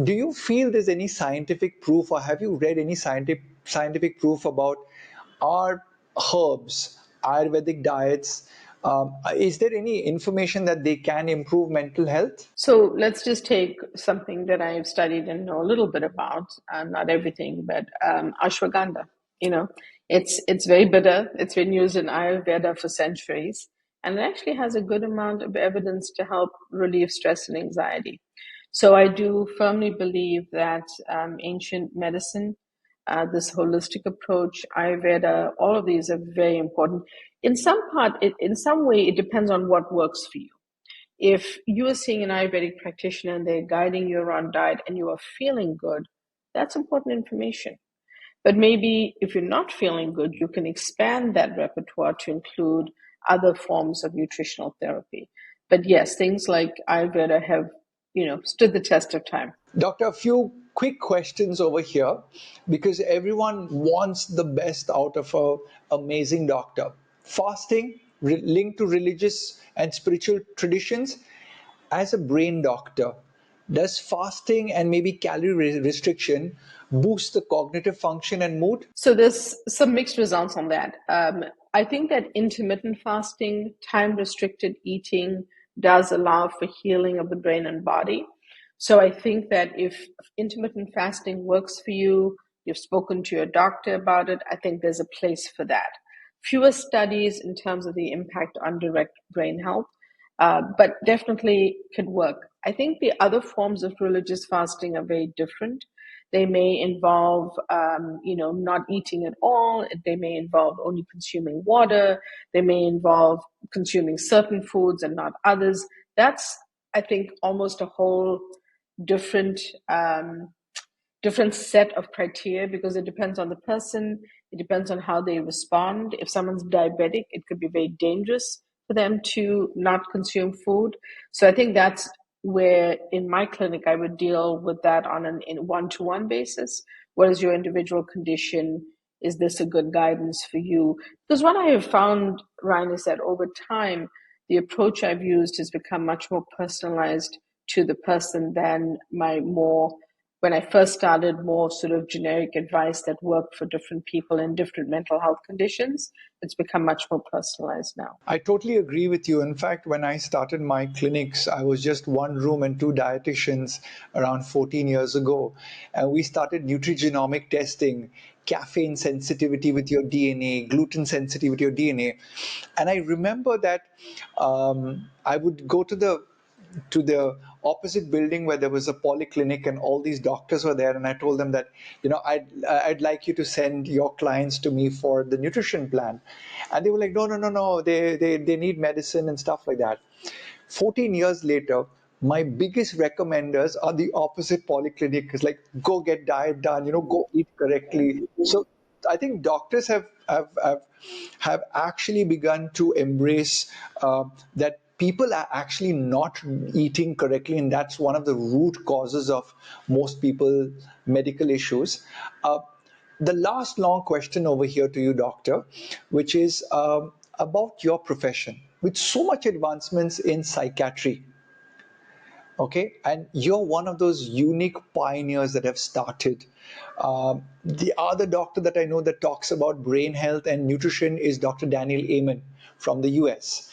Do you feel there's any scientific proof, or have you read any scientific proof about our herbs, Ayurvedic diets? Is there any information that they can improve mental health? So let's just take something that I've studied and know a little bit about, not everything, but ashwagandha. It's very bitter. It's been used in Ayurveda for centuries, and it actually has a good amount of evidence to help relieve stress and anxiety. So I do firmly believe that ancient medicine, this holistic approach, Ayurveda, all of these are very important. In some way, it depends on what works for you. If you are seeing an Ayurvedic practitioner and they're guiding you around diet and you are feeling good, that's important information. But maybe if you're not feeling good, you can expand that repertoire to include other forms of nutritional therapy. But yes, things like Ayurveda have, stood the test of time. Doctor, a few quick questions over here because everyone wants the best out of a amazing doctor. Fasting linked to religious and spiritual traditions. As a brain doctor, does fasting and maybe calorie restriction boost the cognitive function and mood? So there's some mixed results on that. I think that intermittent fasting, time restricted eating does allow for healing of the brain and body. So I think that if intermittent fasting works for you, you've spoken to your doctor about it, I think there's a place for that. Fewer studies in terms of the impact on direct brain health, but definitely could work. I think the other forms of religious fasting are very different. They may involve, not eating at all. They may involve only consuming water. They may involve consuming certain foods and not others. That's, I think, almost a whole different different set of criteria because it depends on the person. It depends on how they respond. If someone's diabetic, it could be very dangerous for them to not consume food. So I think that's where in my clinic I would deal with that on an in one-to-one basis. What is your individual condition? Is this a good guidance for you? Because what I have found, Ryan, is that over time, the approach I've used has become much more personalized to the person than my more when I first started, more sort of generic advice that worked for different people in different mental health conditions. It's become much more personalized now. I totally agree with you. In fact, when I started my clinics, I was just one room and two dietitians around 14 years ago. And we started nutrigenomic testing, caffeine sensitivity with your DNA, gluten sensitivity with your DNA. And I remember that I would go to the opposite building where there was a polyclinic and all these doctors were there, and I told them that I'd like you to send your clients to me for the nutrition plan. And they were like, no, they need medicine and stuff like that. 14 years later, my biggest recommenders are the opposite polyclinic. It's like, go get diet done, go eat correctly. So I think doctors have actually begun to embrace that people are actually not eating correctly, and that's one of the root causes of most people medical issues. The last long question over here to you, doctor, which is about your profession. With so much advancements in psychiatry, okay, and you're one of those unique pioneers that have started. The other doctor that I know that talks about brain health and nutrition is Dr. Daniel Amen from the US.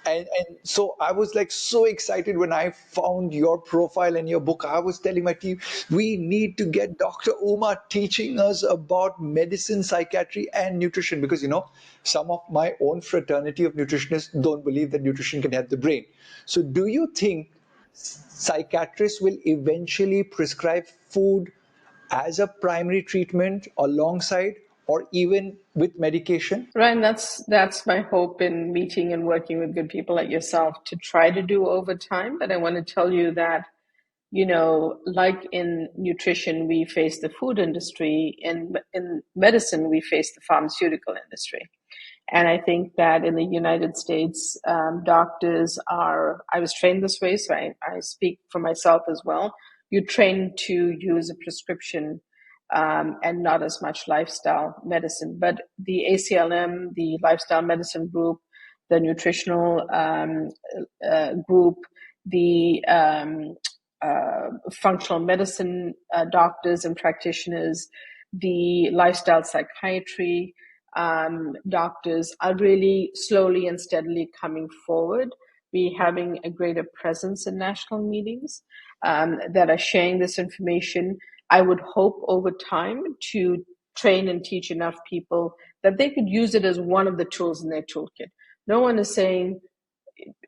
And so I was like so excited when I found your profile and your book. I was telling my team, we need to get Dr. Uma teaching us about medicine, psychiatry, and nutrition because some of my own fraternity of nutritionists don't believe that nutrition can help the brain. So do you think psychiatrists will eventually prescribe food as a primary treatment alongside or even with medication? Ryan, that's my hope in meeting and working with good people like yourself to try to do over time. But I want to tell you that, like in nutrition, we face the food industry. In medicine, we face the pharmaceutical industry. And I think that in the United States, doctors are, I was trained this way, so I speak for myself as well. You train to use a prescription and not as much lifestyle medicine. But the ACLM, the lifestyle medicine group, the nutritional group, the functional medicine doctors and practitioners, the lifestyle psychiatry doctors are really slowly and steadily coming forward. We're having a greater presence in national meetings that are sharing this information. I would hope over time to train and teach enough people that they could use it as one of the tools in their toolkit. No one is saying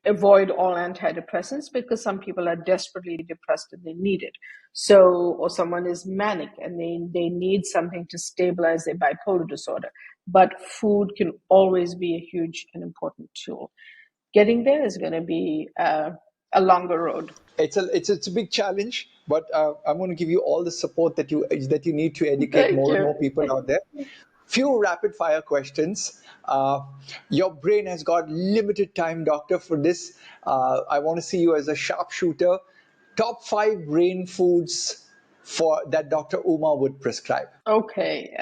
avoid all antidepressants because some people are desperately depressed and they need it. So, or someone is manic and they need something to stabilize their bipolar disorder. But food can always be a huge and important tool. Getting there is going to be a longer road. It's a big challenge, but I'm going to give you all the support that you need to educate Thank more and you. more people out there. Few rapid fire questions. Your brain has got limited time, doctor, for this. I want to see you as a sharpshooter. Top 5 brain foods for that Dr. Uma would prescribe. Okay,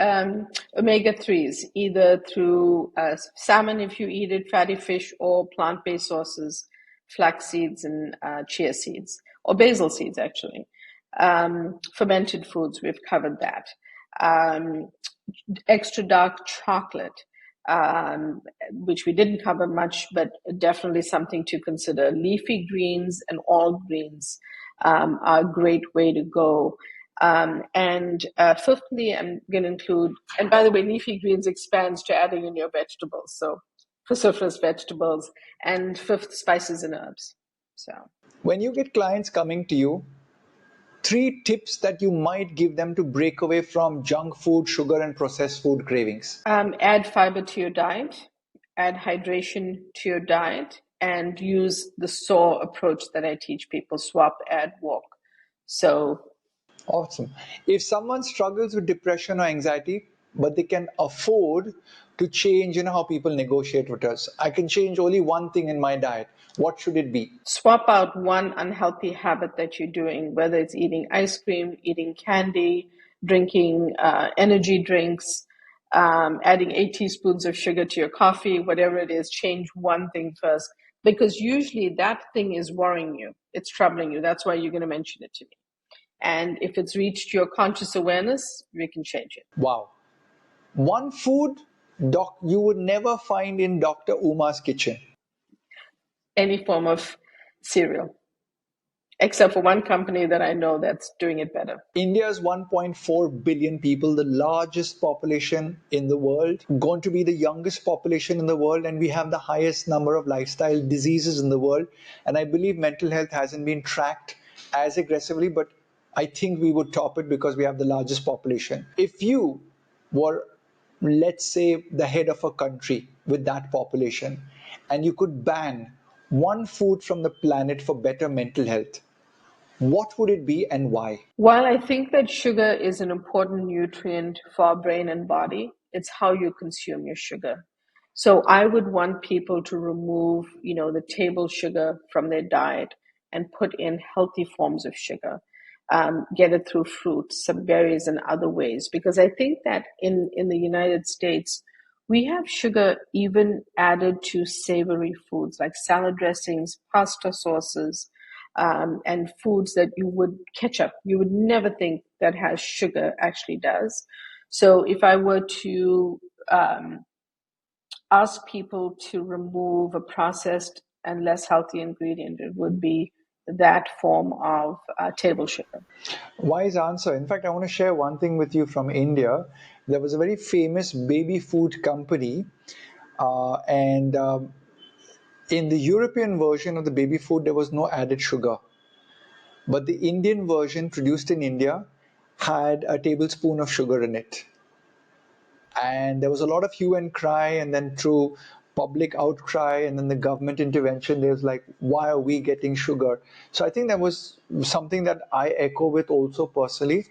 omega-3s, either through salmon if you eat it, fatty fish, or plant-based sources, flax seeds and chia seeds, or basil seeds actually. Fermented foods, we've covered that. Um, Extra dark chocolate, which we didn't cover much, but definitely something to consider. Leafy greens and all greens are a great way to go. And fifthly, I'm going to include, and by the way, leafy greens expands to adding in your vegetables. So cruciferous vegetables, and fifth, spices and herbs. So When you get clients coming to you, 3 tips that you might give them to break away from junk food, sugar, and processed food cravings. add fiber to your diet, add hydration to your diet, and use the SAW approach that I teach people: swap, add, walk. So Awesome. If someone struggles with depression or anxiety, but they can afford to change, how people negotiate with us. I can change only one thing in my diet. What should it be? swap out one unhealthy habit that you're doing, whether it's eating ice cream, eating candy, drinking energy drinks, adding 8 teaspoons of sugar to your coffee, whatever it is. Change one thing first, because usually that thing is worrying you. It's troubling you. That's why you're going to mention it to me. And if it's reached your conscious awareness, we can change it. Wow. One food you would never find in Dr. Uma's kitchen. Any form of cereal, except for one company that I know that's doing it better. India's 1.4 billion people, the largest population in the world, going to be the youngest population in the world, and we have the highest number of lifestyle diseases in the world. And I believe mental health hasn't been tracked as aggressively, but I think we would top it because we have the largest population. If you were, let's say, the head of a country with that population, and you could ban one food from the planet for better mental health, what would it be and why? While I think that sugar is an important nutrient for our brain and body, it's how you consume your sugar. So I would want people to remove, the table sugar from their diet and put in healthy forms of sugar. Get it through fruits, some berries, and other ways. Because I think that in the United States, we have sugar even added to savory foods like salad dressings, pasta sauces, and foods that ketchup, you would never think that has sugar actually does. So if I were to ask people to remove a processed and less healthy ingredient, it would be that form of table sugar. Wise answer. In fact, I want to share one thing with you from India. There was a very famous baby food company, and in the European version of the baby food, there was no added sugar. But the Indian version produced in India had a tablespoon of sugar in it. And there was a lot of hue and cry, and then through public outcry and then the government intervention, there's like, why are we getting sugar? So I think that was something that I echo with also personally.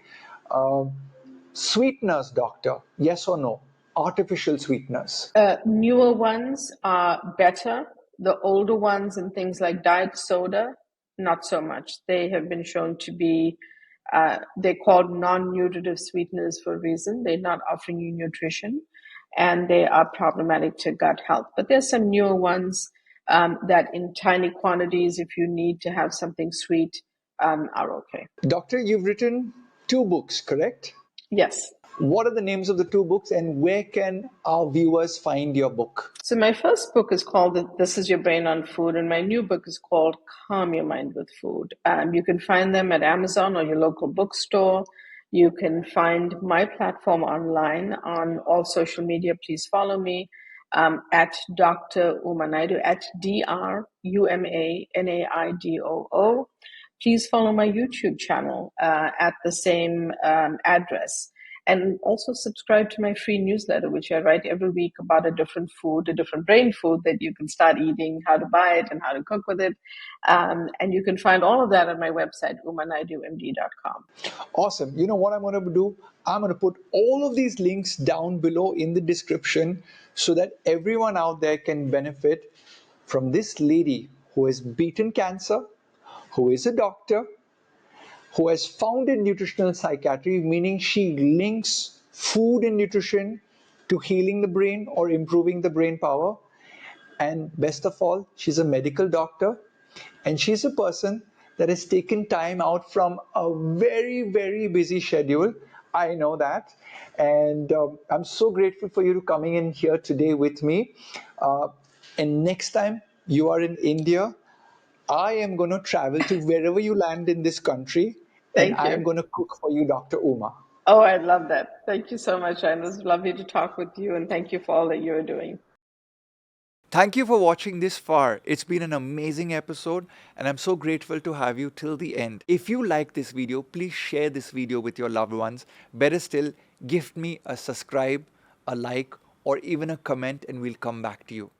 Sweeteners, doctor, yes or no? Artificial sweeteners. Newer ones are better. The older ones and things like diet soda, not so much. They have been shown to be, they're called non-nutritive sweeteners for a reason. They're not offering you nutrition, and they are problematic to gut health. But there's some newer ones that in tiny quantities, if you need to have something sweet, are okay. Doctor, you've written 2 books, correct? Yes. What are the names of the 2 books, and where can our viewers find your book? So my first book is called This Is Your Brain on Food, and my new book is called Calm Your Mind with Food. You can find them at Amazon or your local bookstore. You can find my platform online on all social media. Please follow me. at Dr. Uma Naidoo, at DrUmanaidoo. Please follow my YouTube channel at the same address. And also subscribe to my free newsletter, which I write every week about a different food, a different brain food that you can start eating, how to buy it, and how to cook with it. And you can find all of that on my website, umanaidoomd.com. Awesome. You know what I'm going to do? I'm going to put all of these links down below in the description so that everyone out there can benefit from this lady who has beaten cancer, who is a doctor, who has founded nutritional psychiatry, meaning she links food and nutrition to healing the brain or improving the brain power. And best of all, she's a medical doctor, and she's a person that has taken time out from a very, very busy schedule. I know that. And I'm so grateful for you coming in here today with me. And next time you are in India, I am going to travel to wherever you land in this country, and Thank I am you. going to cook for you, Dr. Uma. Oh, I love that. Thank you so much, and it was lovely to talk with you, and thank you for all that you're doing. Thank you for watching this far. It's been an amazing episode and I'm so grateful to have you till the end. If you like this video, please share this video with your loved ones. Better still, gift me a subscribe, a like, or even a comment and we'll come back to you.